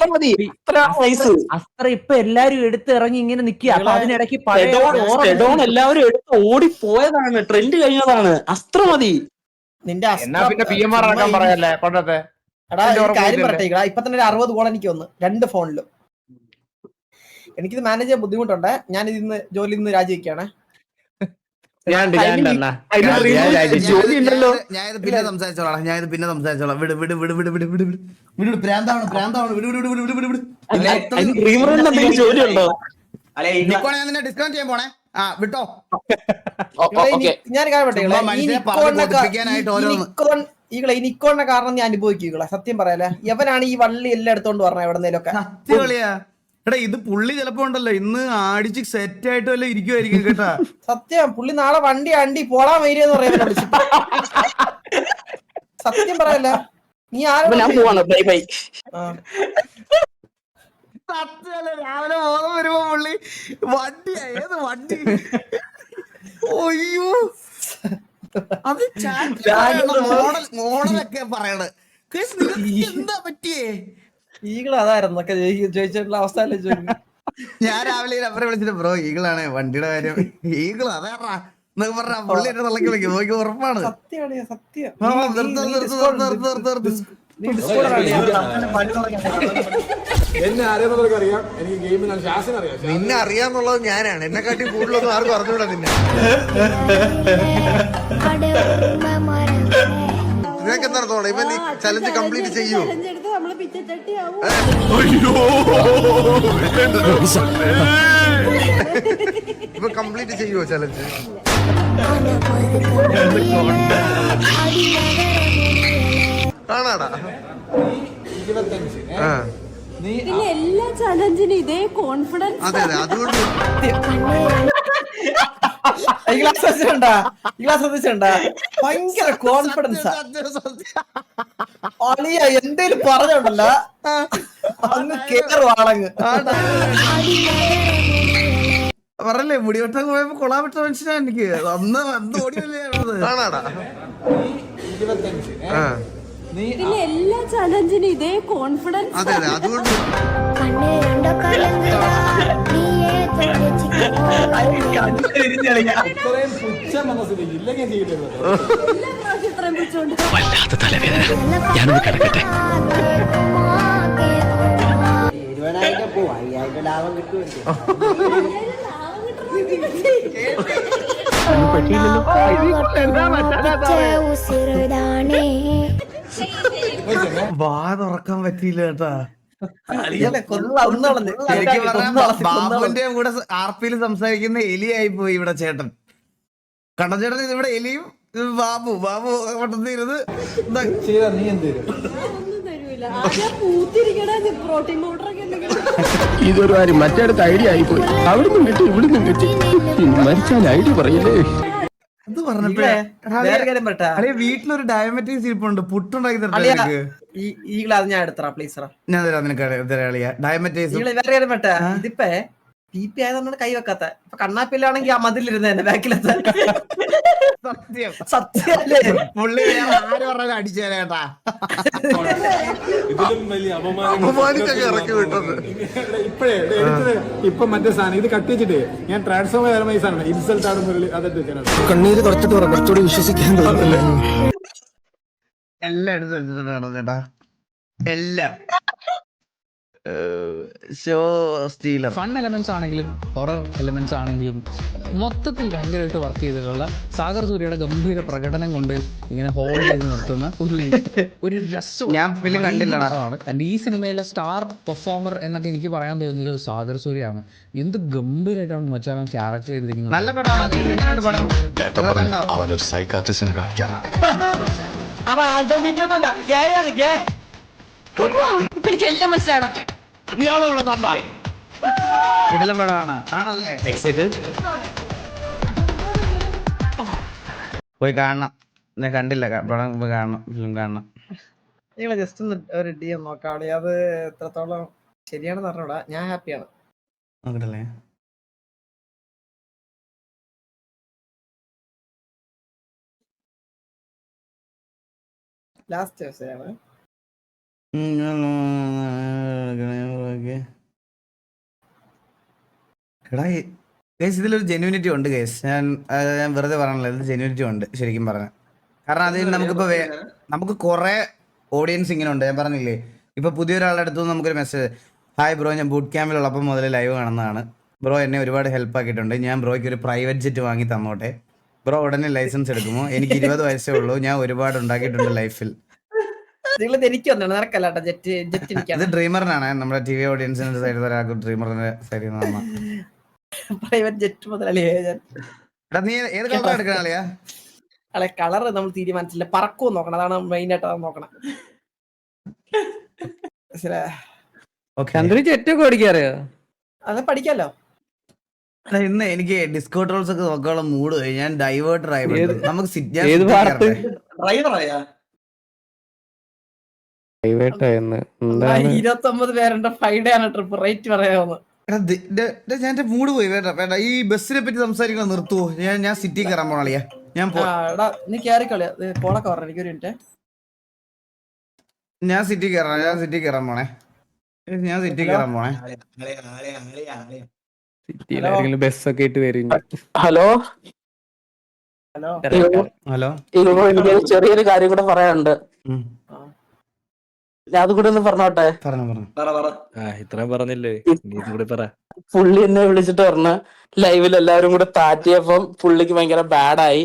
അസ്ത്ര ഇപ്പൊ എല്ലാരും എടുത്ത് ഇറങ്ങി ഇങ്ങനെ നിക്കുക. അപ്പൊ അതിനിടയ്ക്ക് എല്ലാവരും എടുത്ത് ഓടിപ്പോയതാണ്, ട്രെൻഡ് കഴിഞ്ഞതാണ്. അസ്ത്ര മതി. എന്നാ പിന്നെ PMR ആക്കാൻ പറയല്ലേ പണ്ടത്തെ. കാര്യം പറട്ടെ ഇപ്പൊ തന്നെ 60 ഗോൾ എനിക്ക് വന്നു 2 ഫോണിലും. എനിക്കിത് മാനേജ് ചെയ്യാൻ ബുദ്ധിമുട്ടുണ്ട്. ഞാൻ ഇതിന്ന് ജോലി നിന്ന് രാജിവെക്കാണ്. ഞാനിത് പിന്നെ സംസാരിച്ചോളാം. വിട്. പ്രാന്താണ്. ജോലി ഉണ്ടോ? ഞാൻ നിന്നെ ഡിസ്കൗണ്ട് ചെയ്യാൻ പോണേ. വിട്ടോ. ഞാൻ ഈ നിക്കോണിന്റെ കാരണം നീ അനുഭവിക്കുക. സത്യം പറയാലേ, യവനാണ് ഈ വള്ളി എല്ലാം എടുത്തോണ്ട് പറഞ്ഞ എവിടെന്നേലൊക്കെ. സത്യളിയാ എടാ, ഇത് പുള്ളി ചിലപ്പോ ഉണ്ടല്ലോ ഇന്ന് അടിച്ച് സെറ്റ് ആയിട്ട് വല്ല ഇരിക്കുമായിരിക്കും കേട്ടാ. സത്യം പുള്ളി നാളെ വണ്ടി അണ്ടി പോളാൻ വരികയെന്ന് പറയാൻ. സത്യം പറയല്ല. നീ ആരും സത്യമല്ല, രാവിലെ ബോധം വരുമ്പോ പുള്ളി വണ്ടിയാ, ഏത് വണ്ടി? അയ്യോ, അത് മോഡലൊക്കെ പറയണ. എന്താ പറ്റിയേ? ഈകള് അതായിരുന്നു ചോദിച്ചിട്ടുള്ള അവസ്ഥ ചോദിക്കും. ഞാൻ രാവിലെ നമ്പറെ വിളിച്ചിട്ട് ബ്രോ ഈഗിളാണ് വണ്ടിയുടെ കാര്യം. ഈഗിൾ അതാറാ എന്നൊക്കെ പറഞ്ഞ പുള്ളി എന്നെ തള്ളക്കി വിളിക്കും. നോക്കി ഉറപ്പാണ്. സത്യം സത്യം. എന്നെ അറിയാവുന്നവർക്ക് അറിയാം, എനിക്ക് ഗെയിമിൽ ശാസന അറിയാം. നിന്നെ അറിയാന്നുള്ളത് ഞാനാണ്, എന്നെക്കാട്ടി കൂടുതലൊന്നും ആർക്കും അറിഞ്ഞൂടാ നിന്നെ. നിനക്ക് എന്താ തോന്നുന്നത്, ഇവൻ ഈ ചലഞ്ച് കംപ്ലീറ്റ് ചെയ്യൂ? ഇപ്പൊ കംപ്ലീറ്റ് ചെയ്യുവോ ചലഞ്ച്? ആണാടാ. എല്ലാ ചലഞ്ചിനും ഇതേ കോൺഫിഡൻസ്. അതെ അതെ, അതുകൊണ്ട് ഈ ക്ലാസ് ശ്രദ്ധിച്ചിട്ടുണ്ടാ? ഭയങ്കര കോൺഫിഡൻസാ. അളിയ എന്തേലും പറഞ്ഞോണ്ടല്ല അങ്ങ് കേറുവാളങ്ങ്. പറഞ്ഞല്ലേ മുടിവെട്ടാൻ പോയപ്പോ കൊളാൻ വിട്ട മനുഷ്യനാ എനിക്ക്. അന്ന് ഓടിയല്ലേ ആണാടാ. എല്ലാ ചലഞ്ചിനും ഇതേ കോൺഫിഡൻസ്. അതെ അതെ, അതുകൊണ്ട് ഇത്രയും പുച്ഛം വന്ന സ്ഥിതിക്ക് ഇല്ലെങ്കിൽ ചെയ്തിരുന്നത്. വല്ലാത്ത തലവേദന. ഞാനൊന്ന് കിടക്കട്ടെ. വാ തുറക്കാൻ പറ്റിയില്ല കേട്ടാ. കൊന്നു ശരിക്കും പറഞ്ഞാൽ ബാബുവിന്റെ കൂടെ ആർപിയിൽ സംസാരിക്കുന്ന എലിയായി പോയി ഇവിടെ ചേട്ടൻ. കണ്ണൻ ചേട്ടൻ ഇവിടെ എലിയും ബാബു പെട്ടെന്നിരുന്ന് നീ എന്ത് പ്രോട്ടീൻ പൗഡർ ഒക്കെ ഇതൊരു കാര്യം മറ്റേടത്ത് ഐഡിയ ആയിപ്പോയി. അവിടുന്ന് കിട്ടി ഇവിടുന്ന് കിട്ടി. മരിച്ചാൽ ഐഡിയ പറയില്ലേ? അത് പറഞ്ഞപ്പോഴേ വേറെ കാര്യം പറട്ടാ. വീട്ടിലൊരു ഡയബറ്റീസ് ഇരിപ്പുണ്ട്, പുട്ടുണ്ടാക്കി തരട്ടെ? ഈ ഗ്ലാസ് ഞാൻ എടുത്തറാ പ്ലീസ്. ഞാൻ തരാം നിനക്ക് ഡയബറ്റീസ്. വേറെ കാര്യം പറട്ടാ. ഇതിപ്പേ PP ആയതുകൊണ്ടാണ് കൈ വെക്കാത്ത. ഇപ്പൊ കണ്ണാപ്പില്ലാണെങ്കിൽ ആ മതിലിരുന്നേ ബാക്കിലെത്താൻ. സത്യല്ലേ? പുള്ളി ആര് പറഞ്ഞാലും അടിച്ചേരാ. ഇതിലും വലിയ അപമാനിച്ചൊക്കെ ഇറക്കി വിട്ടത്. ഇപ്പഴേ ഇപ്പൊ മറ്റേ സാധനം ഇത് കത്തിച്ചിട്ട് ഞാൻ ട്രാൻസ്ഫോമർ തരുന്ന ഈ സാധനം ഇൻസൾട്ട് ആണെന്ന് അതെടുത്ത് വെച്ചാൽ കണ്ണീര് കുറച്ചിട്ട് കുറച്ചുകൂടി വിശ്വസിക്കാൻ തോന്നുന്നില്ല. എല്ലാം എടുത്ത് ചേട്ടാ, എല്ലാം ഷോ സ്റ്റീലർ. ഫൺ എലമെന്റ്സ് ആണെങ്കിലും ഹൊറർ എലമെന്റ്സ് ആണെങ്കിലും മൊത്തത്തിൽ ഭയങ്കരമായിട്ട് വർക്ക് ചെയ്തിട്ടുള്ള സാഗർ സൂര്യയുടെ ഗംഭീര പ്രകടനം കൊണ്ട് ഇങ്ങനെ ഹോൾഡ് ചെയ്ത് നിർത്തുന്ന ഒരു രസം ഞാൻ ഫിലിം കണ്ടില്ല. ഈ സിനിമയിലെ സ്റ്റാർ പെർഫോമർ എന്നൊക്കെ എനിക്ക് പറയാൻ തോന്നുന്നത് സാഗർ സൂര്യയാണ്. എന്ത് ഗംഭീരമായിട്ടാണ് മച്ചാൻ ക്യാരക്ടർ ചെയ്തിരിക്കുന്നത്. നല്ല പടമാണ്. അവനൊരു സൈക്കാട്രിസ്റ്റിനെ കാണിക്കാനാണ്. പോയി കാണണം. ഞാൻ കണ്ടില്ല, പടം പോയി കാണണം, ഫിലിം കാണണം. നിങ്ങളെ ജസ്റ്റ് ഒന്ന് ഒരു DM നോക്കാം. അത് എത്രത്തോളം ശരിയാണെന്ന് പറഞ്ഞോടാ. ഞാൻ ഹാപ്പിയാണ്. നോക്കട്ടല്ലേ? ലാസ്റ്റ് ദിവസമാണ്. ഇതിലൊരു ജെന്യൂനിറ്റി ഉണ്ട് ഗൈസ്. ഞാൻ വെറുതെ പറയണല്ലോ, ഇതിൽ ജെന്യൂനിറ്റി ഉണ്ട് ശരിക്കും പറഞ്ഞ. കാരണം അതിൽ നമുക്കിപ്പോ നമുക്ക് കുറെ ഓഡിയൻസ് ഇങ്ങനെ ഉണ്ട്. ഞാൻ പറഞ്ഞില്ലേ, ഇപ്പൊ പുതിയൊരാളുടെ അടുത്ത് നമുക്കൊരു മെസ്സേജ്, ഹായ് ബ്രോ, ഞാൻ ബൂട്ട് ക്യാമ്പിലുള്ളപ്പോൾ മുതൽ ലൈവ് കാണുന്നതാണ്. ബ്രോ എന്നെ ഒരുപാട് ഹെൽപ്പ് ആക്കിയിട്ടുണ്ട്. ഞാൻ ബ്രോയ്ക്ക് ഒരു പ്രൈവറ്റ് ജെറ്റ് വാങ്ങി തന്നോട്ടെ. ബ്രോ ഉടനെ ലൈസൻസ് എടുക്കുമോ? എനിക്ക് 20 വയസ്സേ ഉള്ളൂ. ഞാൻ ഒരുപാട് ഉണ്ടാക്കിയിട്ടുണ്ട് ലൈഫിൽ. എനിക്ക് നിനക്കല്ലാട്ടോ ജെറ്റ് ഇത് ഡ്രീമറിനാണ്, നമ്മുടെ TV ഓഡിയൻസിന്റെ സൈഡിൽ ഒരാൾക്ക് ഡ്രീമറിന്റെ സൈഡിൽ നിന്ന്. പ്രൈവറ്റ് ജെറ്റ് മുതലല്ലേ നീ ഏത് കളർ എടുക്കണല്ലേ? അല്ലെ കളർ നമ്മൾ തീരുമാനിച്ചില്ല. പറക്കും നോക്കണം, അതാണ് മെയിൻ ആയിട്ട് അത് നോക്കണം. ജെറ്റൊക്കെ ഓടിക്കാറിയോ? അത് പഠിക്കാലോ. ഇന്ന് എനിക്ക് ഡിസ്കോ ട്രോൾസ് ഒക്കെ നോക്കാനുള്ള മൂഡ് പോയി. ഞാൻ ഡൈവേർട്ടർ ആയി. നമുക്ക് ഡ്രൈവറായാ 29 പേരുടെ 5 ഡേ ആണ് ട്രിപ്പ്. റേറ്റ് പറയാമോ? ഞാൻ എന്റെ മൂഡ് പോയി. വേണ്ട വേണ്ട, ഈ ബസ്സിനെ പറ്റി സംസാരിക്കണം നിർത്തുവോ? ഞാൻ സിറ്റി കയറാൻ പോണളിയാ. ഞാൻ നീ കേറിക്കളിയാ. കോളൊക്കെ പറഞ്ഞു. എനിക്കൊരു മിനിറ്റ്. ഞാൻ സിറ്റി കയറാം പോണേ. ഞാൻ സിറ്റി കയറാൻ പോണേ. ബസ്സൊക്കെ ആയിട്ട് വരും. ഹലോ ഹലോ ഹലോ, എനിക്ക് ചെറിയൊരു കാര്യം കൂടെ പറയാനുണ്ട്. ഞാൻ അതുകൂടെ ഒന്ന് പറഞ്ഞോട്ടെ. ഇത്രയും പറഞ്ഞില്ലേ, കൂടെ പറ. പുള്ളി എന്നെ വിളിച്ചിട്ട് പറഞ്ഞ ലൈവിൽ എല്ലാവരും കൂടെ താറ്റിയപ്പം പുള്ളിക്ക് ഭയങ്കര ബാഡായി.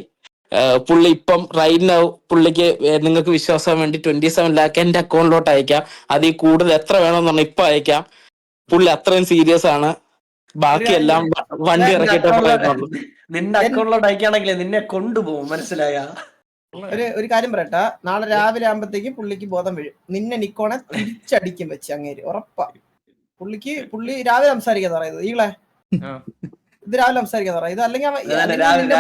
പുള്ളി ഇപ്പം റൈറ്റ് നൗ പുള്ളിക്ക് നിങ്ങൾക്ക് വിശ്വാസം വേണ്ടി 27 ലാക്ക് എന്റെ അക്കൗണ്ടിലോട്ട് അയക്കാം. അതിൽ കൂടുതൽ എത്ര വേണമെന്ന് പറഞ്ഞാൽ ഇപ്പൊ അയക്കാം. പുള്ളി അത്രയും സീരിയസ് ആണ്. ബാക്കിയെല്ലാം വണ്ടി ഇറക്കിയിട്ട് നിന്റെ അക്കൗണ്ടിലോട്ട് അയക്കുകയാണെങ്കിലേ നിന്നെ കൊണ്ടുപോകും, മനസ്സിലായ? ഒരു കാര്യം പറയട്ടെ, നാളെ രാവിലെ ആകുമ്പത്തേക്ക് പുള്ളിക്ക് ബോധം വീഴും. നിന്നെ നിക്കോണെ തിരിച്ചടിക്കും വെച്ച് അങ്ങേര് ഉറപ്പാ. പുള്ളി രാവിലെ സംസാരിക്കാന്ന് പറയുന്നത്. ഈകളെ ഇത് രാവിലെ സംസാരിക്കാന്ന് പറയാം. ഇത് അല്ലെങ്കിൽ നിന്റെ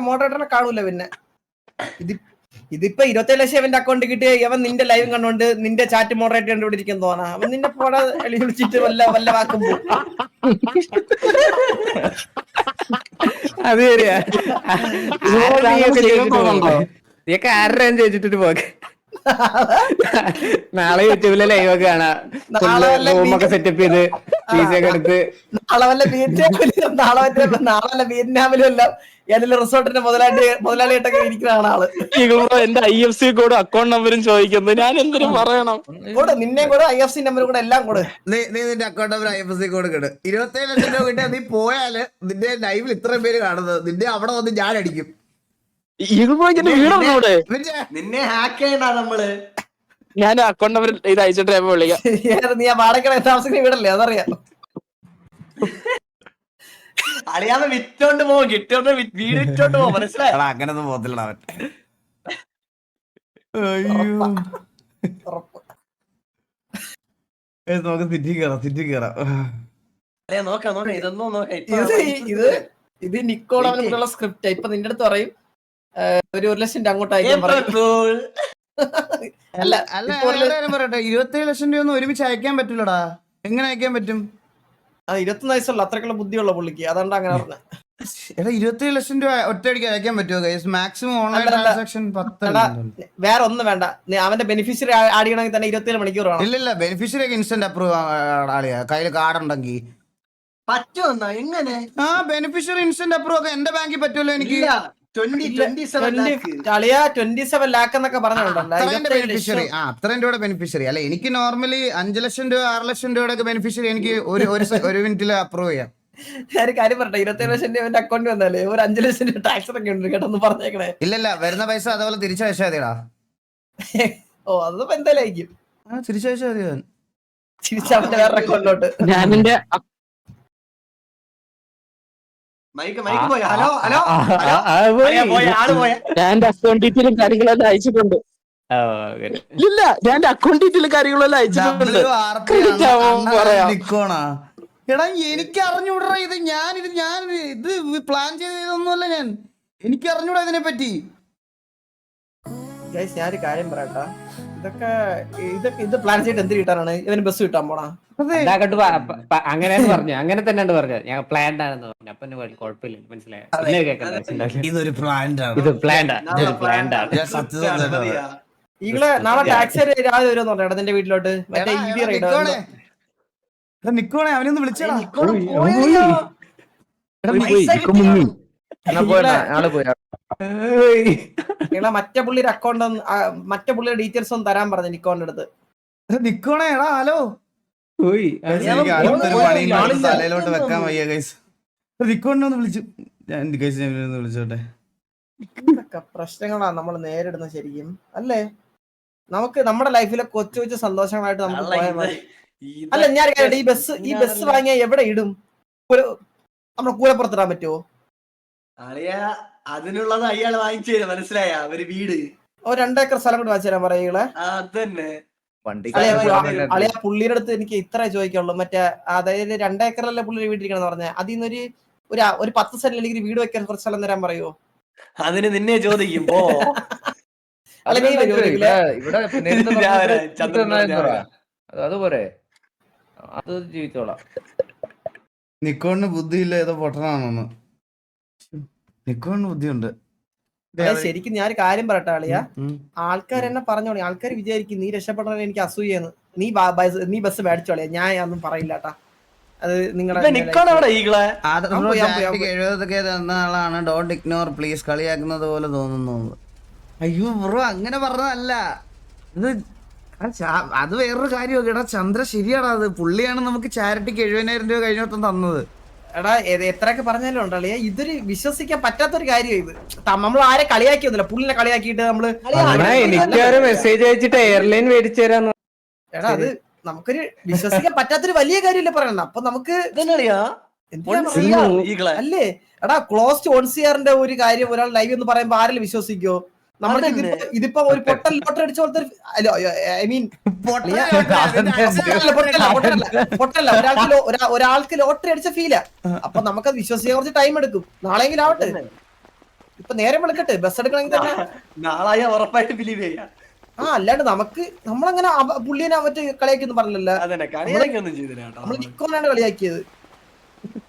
മോഡറേറ്ററിനെ കാണൂല. പിന്നെ ഇതിപ്പോ 27 ലക്ഷം അവന്റെ അക്കൗണ്ട് കിട്ടി. അവൻ നിന്റെ ലൈവ് കണ്ടോണ്ട് നിന്റെ ചാറ്റ് മോഡറേറ്റ് കണ്ടുപിടിക്കാൻ തോന്നാ. അവൻ നിന്നെ പോടാ വിളിച്ചിട്ട് വല്ല വാക്കും പോകും. അത് ശരിയാ. നീയൊക്കെ ആരുടെ ചോദിച്ചിട്ട് പോക്കെ. നാളെ യൂട്യൂബിലെ ലൈവ് ഒക്കെ കാണാം. റൂമൊക്കെ സെറ്റപ്പ് ചെയ്ത് പീസ ഒക്കെ എടുത്ത് നാളെ വല്ല വിയറ്റ്നാമിലും എല്ലാം ഏതെങ്കിലും റിസോർട്ടിന്റെ മുതലാളിയായിട്ടൊക്കെ ഇരിക്കുന്നതാണ് ആള്. എന്റെ IFSC കോഡും അക്കൗണ്ട് നമ്പറും ചോദിക്കുന്നത് ഞാൻ എന്തിനും പറയണം? കൂടെ നിന്നെ കൂടെ IFSC നമ്പർ കൂടെ എല്ലാം കൂടെ നീ നിന്റെ അക്കൗണ്ട് നമ്പർ IFSC കോഡ് കിട്ടും. 27 ലക്ഷം രൂപ കിട്ടിയാൽ നീ പോയാല് നിന്റെ ലൈവിൽ ഇത്രയും പേര് കാണുന്നത് നിന്റെ അവിടെ വന്ന് ഞാൻ അടിക്കും. നിന്നെ ഹാക്ക് ചെയ്യണ നമ്മള്. ഞാൻ അക്കൗണ്ട് നമ്പർ ഇത് അയച്ചിട്ട് വിളിക്കാം. നീ ആ വാടക താമസിക്കുന്ന വീടല്ലേ, അതറിയാം. അറിയാതെ വിറ്റോണ്ട് പോകും, കിട്ടോണ്ട് വീട് വിറ്റോണ്ട് പോകും, മനസ്സിലായോ? അങ്ങനൊന്നും പോകത്തില്ലടാ അവൻ. നമുക്ക് സിറ്റി കയറാം. നോക്കാം ഇതൊന്നും നോക്കാം. ഇത് നിക്കോളവനുള്ള സ്ക്രിപ്റ്റ്. ഇപ്പൊ നിന്റെ അടുത്ത് പറയും ഒരു 1 ലക്ഷം രൂപ അങ്ങോട്ട് അയക്കാൻ പറയും. അല്ല 27 ലക്ഷം രൂപ ഒന്നും ഒരുമിച്ച് അയക്കാൻ പറ്റില്ലടാ. എങ്ങനെ അയക്കാൻ പറ്റും? 21 വയസ്സുള്ള അത്രക്കുള്ള ബുദ്ധിയുള്ള പുള്ളിക്ക്, അതുകൊണ്ട് അങ്ങനെ പറഞ്ഞ. എടാ 27 ലക്ഷം രൂപ ഒറ്റയടിക്ക് അയക്കാൻ പറ്റുമോ? Maximum online transaction 10. വേറെ ഒന്നും വേണ്ട. അവന്റെ ബെനിഫിഷ്യറി ആഡ് ചെയ്യണമെങ്കിൽ തന്നെ 27 മണിക്കൂർ വേണം. ഇല്ല ബെനിഫിഷ്യറി ഒക്കെ ഇൻസ്റ്റന്റ് അപ്രൂവ് ആളിയാ. കയ്യിൽ കാർഡ് ഉണ്ടെങ്കിൽ പറ്റുമെന്നാ? എങ്ങനെ? ബെനിഫിഷ്യറി ഇൻസ്റ്റന്റ് അപ്രൂവ് ഒക്കെ എന്റെ ബാങ്കിൽ പറ്റുമല്ലോ. എനിക്ക് 27 ലാക്ക് എന്നൊക്കെ പറഞ്ഞിട്ടുണ്ടല്ലോ. അത്രയും രൂപയുടെ ബെനിഫിഷ്യറി അല്ല. എനിക്ക് നോർമലി 5 ലക്ഷം രൂപ 6 ലക്ഷം രൂപയുടെ ഒക്കെ ബെനിഫിഷ്യറി എനിക്ക് ഒരു മിനിറ്റിൽ അപ്രൂവ് ചെയ്യാം. ഞാൻ കാര്യം പറട്ടെ, 27 ലക്ഷം രൂപ എന്റെ അക്കൗണ്ട് വന്നാലേ ഒരു 5 ലക്ഷം രൂപ ടാക്സ് ഒക്കെ ഉണ്ട് കേട്ടൊന്ന് പറഞ്ഞേക്കണേ. ഇല്ല വരുന്ന പൈസ അതുപോലെ തിരിച്ചയച്ചാ മതിടാ. ഓ അതിപ്പോ എന്തായാലും അയക്കും. തിരിച്ചയച്ചാ മതി. തിരിച്ചവന്റെ വേറെ അക്കൗണ്ടിലോട്ട് ഞാൻ എന്റെ ഞാൻ അക്കൗണ്ട് ഡീറ്റെയിലും കാര്യങ്ങളെല്ലാം അയച്ചിട്ടുണ്ട്. ഇല്ല ഞാൻ അക്കൗണ്ട് ഡീറ്റെയിലും കാര്യങ്ങളെല്ലാം അയച്ചിട്ടുണ്ട്. എടാ എനിക്ക് അറിഞ്ഞൂടാ ഇത്. ഞാൻ ഇത് പ്ലാൻ ചെയ്തൊന്നുമല്ല. എനിക്ക് അറിഞ്ഞൂടാ ഇതിനെ പറ്റി. ഞാനൊരു കാര്യം പറയട്ടാ, ഇത് പ്ലാൻ ചെയ്തിട്ട് എന്ത് കിട്ടാനാണ്? ഇവന് ബസ് കിട്ടാൻ പോണാ? അങ്ങനെ പറഞ്ഞു. അങ്ങനെ തന്നെ പറഞ്ഞു. ഞാൻ പ്ലാൻഡ് ആണെന്ന് പറഞ്ഞു. അപ്പൊ കുഴപ്പമില്ല, മനസ്സിലായോ? ഇതൊരു പ്ലാൻഡ് ആണ്. ഈകളെ നാളെ ടാക്സി രാവിലെ വരുമെന്ന് പറഞ്ഞു നിന്റെ വീട്ടിലോട്ട്. മറ്റേ നിക്കോണേ അവനൊന്ന് വിളിച്ചടാ. മറ്റേ പുള്ളിയുടെ അക്കൗണ്ട് മറ്റേ പുള്ളിയുടെ ഡീറ്റെയിൽസ് ഒന്നും തരാൻ പറഞ്ഞു നിക്കോന്റെ അടുത്ത്. നിക്കോണേ എടാ ഹലോ. തലയിലോട്ട് വെക്കാൻ വയ്യ ഗൈസ്. നിക്കോണിനെ വിളിച്ചു. ഞാൻ വിളിച്ചോട്ടെ. ഇതൊക്കെ പ്രശ്നങ്ങളാണ് നമ്മൾ നേരിടുന്നത് ശരിക്കും അല്ലേ? നമുക്ക് നമ്മുടെ ലൈഫിലെ കൊച്ചു കൊച്ചു സന്തോഷങ്ങളായിട്ട് നമുക്ക് പോയാൽ മതി. അല്ല ഞാൻ ഈ ബസ് വാങ്ങിയാൽ എവിടെ ഇടും? നമ്മുടെ കൂലപ്പുറത്തിടാൻ പറ്റുമോ? അതിനുള്ളത് അയാൾ വാങ്ങിച്ചു തരും, മനസ്സിലായ? ഒരു വീട് 2 ഏക്കർ സ്ഥലം കൂടി വാങ്ങിച്ചു തരാൻ പറയുകളെ. അളിയ പുള്ളിയുടെ അടുത്ത് എനിക്ക് ഇത്ര ചോദിക്കുള്ളൂ. മറ്റേ അതായത് 2 ഏക്കറല്ലേ പുള്ളി വീട്ടിരിക്കണം പറഞ്ഞ. അതിൽ നിന്നൊരു 10 സെന്റിൽ എനിക്ക് വീട് വെക്കാൻ കുറച്ച് സ്ഥലം തരാൻ പറയുമോ? അതിന് നിന്നെ ചോദിക്കും. അല്ല നീ വരൂ ഇവിടെ ഇവിടെ നേരത്തെ ഞാൻ പറഞ്ഞത് വരാം, ചന്ദ്രൻ തന്നാ ഞാൻ എന്താ? വരാം. അതുപോരെ അത് ജീവിച്ചോളാം. നിക്കോണിന് ബുദ്ധിയില്ല, ഏതോ പൊട്ടനാണെന്ന്. നിക്കോണിന് ബുദ്ധിയുണ്ട്. ശരിക്കും ഞാൻ ഒരു കാര്യം പറയട്ടെ അളിയാ, ആൾക്കാർ എന്നെ പറഞ്ഞോളി, ആൾക്കാർ വിചാരിക്കും നീ രക്ഷപ്പെടണ എനിക്ക് അസൂയെന്ന്. നീ ബസ് മേടിച്ചോളിയാ, ഞാൻ ഒന്നും പറയില്ല കേട്ടാ. അത് നിങ്ങളുടെ നിക്കണവിടെ ഈകളെ 70 തന്ന ആളാണ്. Don't ignore please. കളിയാക്കുന്നത് പോലെ തോന്നുന്നു. അയ്യോ ബ്രോ, അങ്ങനെ പറഞ്ഞതല്ല ഇത്. അത് വേറൊരു കാര്യമൊക്കെ. എടാ ചന്ദ്ര ശരിയാടാ, അത് പുള്ളിയാണ് നമുക്ക് ചാരിറ്റിക്ക് 70,000 രൂപ കഴിഞ്ഞ വട്ടം തന്നത്. എടാ എത്രയൊക്കെ പറഞ്ഞാലും ഉണ്ടല്ലേ, ഇതൊരു വിശ്വസിക്കാൻ പറ്റാത്തൊരു കാര്യം ഇത്. നമ്മൾ ആരെ കളിയാക്കിയൊന്നുമില്ല, പുള്ളിനെ കളിയാക്കിയിട്ട് നമ്മള് എനിക്കൊരു മെസ്സേജ് അയച്ചിട്ട് എയർലൈൻ മേടിച്ചു തരാന്ന്. എടാ അത് നമുക്കൊരു വിശ്വസിക്കാൻ പറ്റാത്തൊരു വലിയ കാര്യമില്ല പറയണത്. അപ്പൊ നമുക്ക് ഈകളെ അല്ലേ എടാ, ക്ലോസ്ഡ് ONCR ഒരു കാര്യം ഒരാൾ ലൈവ് എന്ന് പറയുമ്പോ ആരെങ്കിലും വിശ്വസിക്കോ? നമ്മൾ ഇതിപ്പോ ഒരു പൊട്ടൽ ലോട്ടറി അടിച്ച പോലത്തെ, ഐ മീൻ പൊട്ടല്ല, ഒരാൾക്ക് ലോട്ടറി അടിച്ച ഫീലാ. അപ്പൊ നമുക്കത് വിശ്വസിക്കാൻ കുറച്ച് ടൈം എടുക്കും. നാളെങ്കിലും ആവട്ടെ, ഇപ്പൊ നേരം വിളിക്കട്ടെ. ബസ് എടുക്കണമെങ്കിൽ തന്നെ നാളായ ഉറപ്പായിട്ട് ബിലീവ് ചെയ്യാം. അല്ലാണ്ട് നമ്മളങ്ങനെ പുള്ളിനെ മറ്റേ കളിയാക്കിയൊന്നും പറഞ്ഞില്ല. കളിയാക്കൊന്നും ചെയ്തില്ല കേട്ടോ. നമ്മള് നിക്കോനാണ് കളിയാക്കിയത്.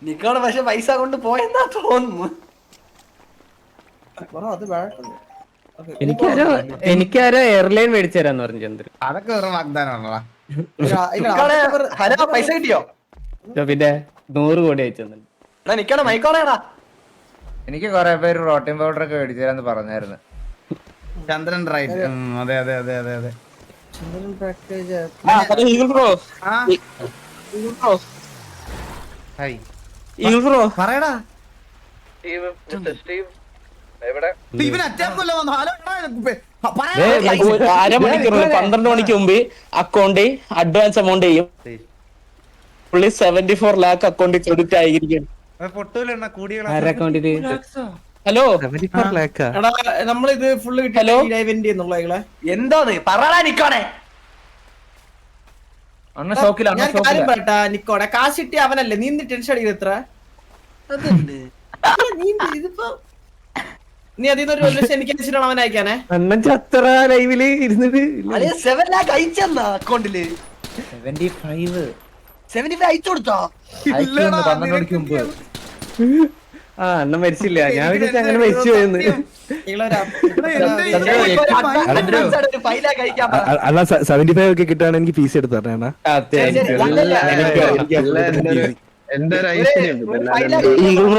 നിക്കോടെ പക്ഷെ പൈസ കൊണ്ട് പോയെന്നാ തോന്നുന്നു. അത് എനിക്കാരോ എയർലൈൻ മേടിച്ചു തരാന്ന് പറഞ്ഞു ചന്ദ്രൻ. അതൊക്കെ വേറെ വാഗ്ദാനമാണോ? പൈസ കിട്ടിയോ? പിന്നെ 100 കോടി അയച്ചു തന്നെ. നിക്കണ മൈക്കോണേടാ. എനിക്ക് കൊറേ പേര് പ്രോട്ടീൻ പൗഡർ ഒക്കെ മേടിച്ചു തരാന്ന് പറഞ്ഞായിരുന്നു. ചന്ദ്രൻ റൈറ്റ്. അതെ അതെ അതെ അതെ അതെ. പറയടാ. അരമണിക്കൂർ 12 മണിക്ക് മുമ്പ് അക്കൗണ്ട് അഡ്വാൻസ് എമൗണ്ട് ചെയ്യും. പുള്ളി 74 lakh അക്കൗണ്ടിൽ ക്രെഡിറ്റ് ആയിരിക്കും. ഹലോ നമ്മളിത് ഫുള്ള് ഹലോ എന്തോന്ന് പറടാ നിക്കോണേ. ഞാൻ കാര്യം പറയട്ടാ നിക്കോടെ, കാശ് കിട്ടിയ അവനല്ലേ, നീ ടെൻഷൻ അടിക്കുന്നത് എത്ര? നീ അതിന്ന് ഒരു ലക്ഷം എനിക്ക് അയച്ചിട്ടാണ് അവൻ അയക്കാനേ. അണ്ണൻ ചത്ര ലൈവില് ഇരുന്നിട്ട് 7 lakh അയച്ചെന്നാ അക്കൗണ്ടില്. 75 അയച്ചു കൊടുത്തോ? 12 മണിക്ക് മുമ്പ്. അണ്ണൻ മരിച്ചില്ല, ഞാൻ വിചാരിച്ചു അങ്ങനെ മരിച്ചു പോയെന്ന്. അല്ല 75 ഒക്കെ കിട്ടാണ് എനിക്ക് ഫീസ് എടുത്ത് തരണ.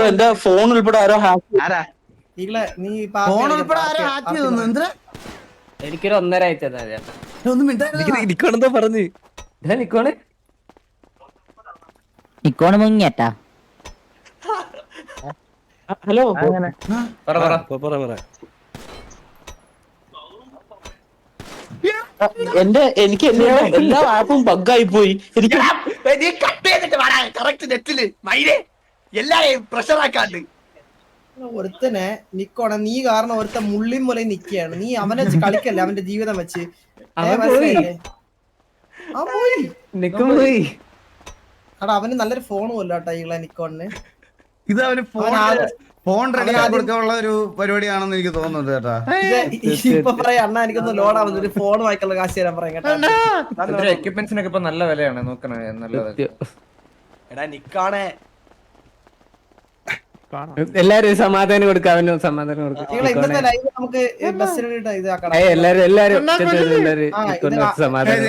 എന്റെ ഫോൺ ഉൾപ്പെടെ ആരോ എനിക്കൊരു 1.5 അയച്ചതാ. നിക്കോണെന്തോ പറഞ്ഞു. നിക്കോണ് മുങ്ങിയട്ടാ. ഹലോ എനിക്ക് എല്ലാ ആപ്പും ബഗ്ഗായി പോയി. എനിക്ക് എല്ലാരെയും പ്രഷറാക്കാണ്ട് ഒരുത്തനെ നിക്കോണ, നീ കാരണം ഒരുത്ത മുള്ളിയും പോലെ നിക്കുകയാണ്. നീ അവനെ വെച്ച് കളിക്കല്ലേ, അവന്റെ ജീവിതം വെച്ച്. എടാ അവന് നല്ലൊരു ഫോണും അല്ല കേട്ടോ ഈളെ നിക്കോണിന്. ഇത് അവന് ഫോൺ റെഡി കൊടുക്കാനുള്ള ഒരു പരിപാടിയാണെന്ന് എനിക്ക് തോന്നുന്നത് കേട്ടാ. ഇപ്പൊ പറയാ അണ്ണാ എനിക്കൊന്ന് ലോഡാവുന്ന ഒരു ഫോൺ വായിക്കാനുള്ള കാശ് തരാൻ പറയാം കേട്ടോ. എക്യുപ്മെന്റ്സിനൊക്കെ ഇപ്പൊ നല്ല വിലയാണ്, നോക്കണേ നല്ലത്. എടാ നിക്കാണേ, എല്ലാരും സമാധാനം കൊടുക്കാം, അവനും സമാധാനം കൊടുക്കാം. ഇന്നത്തെ ലൈവ് നമുക്ക് ബസ്സിന് ഇതാക്കണം. എല്ലാരും സമാധാനം.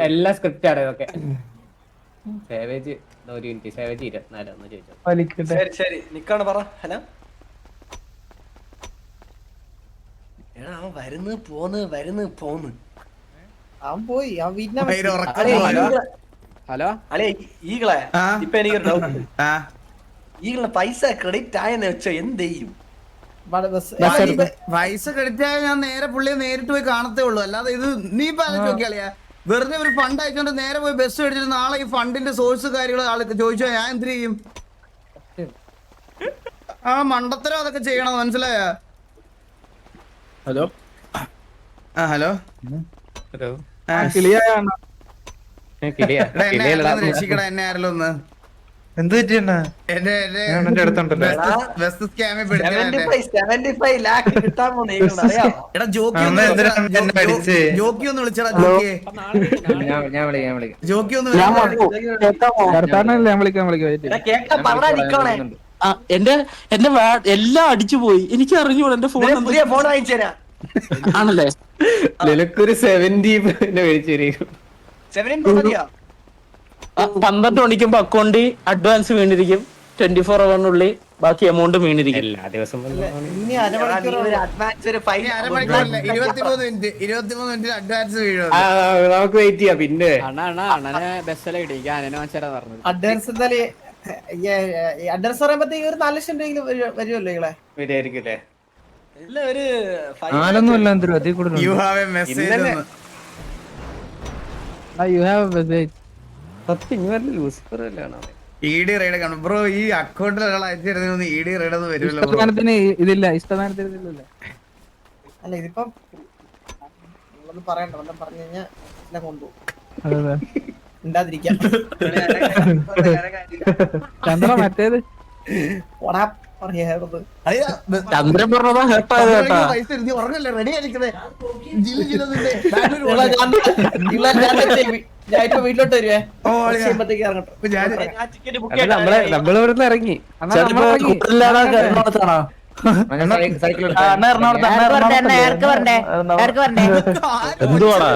എല്ലാ സ്ക്രിപ്റ്റ് ആണ് ഇതൊക്കെ. സേവേജ് 1 മിനിറ്റ്, സേവേജ് 24 ഒന്ന് ചോദിച്ചോ. ശരി നിക്കാണ് പറ. ഹലോ എടാ അവൻ വരുന്ന് പോന്ന് അവൻ പോയി, അവൻ വീട്ടിനെ ഹലോ അല്ലേ ഈകളെ. ഇപ്പൊ എനിക്കൊരു ഡൗട്ട്. ഈകളെ പൈസ ക്രെഡിറ്റ് ആയെന്ന് വെച്ചോ എന്ത് ചെയ്യും? പൈസ ക്രെഡിറ്റ് ആയ ഞാൻ നേരെ പുള്ളിയെ നേരിട്ട് പോയി കാണത്തേ ഉള്ളൂ. അല്ലാതെ ഇത് നീ നോക്കിയാളിയാ, വെറുതെ ഒരു ഫണ്ട് അയച്ചോണ്ട് നേരെ പോയി ബസ് മേടിച്ചിട്ട് നാളെ ഈ ഫണ്ടിന്റെ സോഴ്സ് കാര്യങ്ങൾ ആൾക്ക് ചോദിച്ചോ ഞാൻ എന്ത് ചെയ്യും? മണ്ടത്തരം അതൊക്കെ ചെയ്യണം, മനസ്സിലായ? ഹലോ ഹലോ ഹലോ കിളിയാ രക്ഷിക്കടാ എന്നെ ആരല്ലോ ഒന്ന് എന്ത് പറ്റിയെന്നാ എന്റെ അടുത്തുണ്ടല്ലോ ബസ് സ്കാമിൽ പെടുത്തിയ 75 ലാഖ് കിട്ടാൻ പോണേ അറിയാമോ? എടാ ജോക്കി അമ്മ എന്തിനാ എന്നെ പഠിച്ചേ? ജോക്കി ഒന്ന് വിളിച്ചടാ ജോക്കിയെ ഞാൻ വിളിക്കാം ജോക്കി ഒന്ന് ഞാൻ വിളിച്ചടാ. ഞാൻ വിളിക്കാം എടാ, കേക്കാം അവിടെ നിക്കണേ. എന്റെ എല്ലാം അടിച്ചു പോയി. എനിക്ക് അറിഞ്ഞൂടാ എന്റെ ഫോൺ ഇതിന് പുതിയ ഫോൺ വാങ്ങിച്ചു തരാം. ആണല്ലേ. നിനക്കൊരു 70 മേടിച്ചു തരും. 17 മതിയോ? 12 മണിക്കുമ്പോ അക്കൗണ്ടിൽ അഡ്വാൻസ് വീണിരിക്കും. 24 ഹവറിനുള്ളിൽ ബാക്കി എമൗണ്ട് വീണിരിക്കും. എല്ലാ ദിവസം ഇനി എടാ, അരമണിക്കൂർ നീ ഒരു അഡ്വാൻസ് ഒരു ഇനി അരമണിക്കൂറല്ല 23 മിനിറ്റ് അഡ്വാൻസ് വീഴും. നമുക്ക് വെയിറ്റ് ചെയ്യാം. പിന്നെ അഡ്വാൻസ് എന്തായാലും അഡ്വാൻസ് പറയുമ്പോഴത്തേക്ക് ഒരു 4 ലക്ഷം രൂപയെങ്കിലും വരുമല്ലോ ഇങ്ങളെ. വരികയായിരിക്കും അല്ലേ? ഇല്ല, ഒരു നാലൊന്നുമല്ല എന്തൊരു അതിൽ കൂടുതൽ You have a message എന്ന്. ED റൈഡ് കാണും ബ്രോ. ഈ അക്കൗണ്ടിൽ ഒരാൾ അയച്ചിരുന്നു ED റൈഡ് ഒന്നും വരുമല്ലോ ബ്രോ. ഇതില്ല ഇഷ്ടമാനത്തിന്. അല്ല ഇതിപ്പം നമ്മളൊന്നും പറയണ്ട, വല്ലതും പറഞ്ഞു കഴിഞ്ഞാൽ എല്ലാം കൊണ്ടുപോകും. ഉണ്ടാതിരിക്കാം. ചന്ദ്ര മറ്റേത് ഓടാ പറയാറുള്ളത്. അയ്യാ, ചന്ദ്രൻ പറഞ്ഞതാ ഹേർട്ടായത് കേട്ടാ. പൈസ ഇരുന്ന് ഉറങ്ങല്ലേ റെഡി ആയിരിക്കണേ. ജില്ലു ജില്ലു നിന്റെ ബാംഗ്ലൂർ ഇങ്ങളെ ഞാൻ ഇപ്പൊ വീട്ടിലോട്ട് വരുവേ. ഓ, അളിയാ. ചെയ്യുമ്പത്തേക്ക് ഇറങ്ങട്ടെ. ഇപ്പൊ ഞാൻ ടിക്കറ്റ് ബുക്ക് ചെയ്യണം. നമ്മളിവിടുന്ന് ഇറങ്ങി എന്തുവാടാ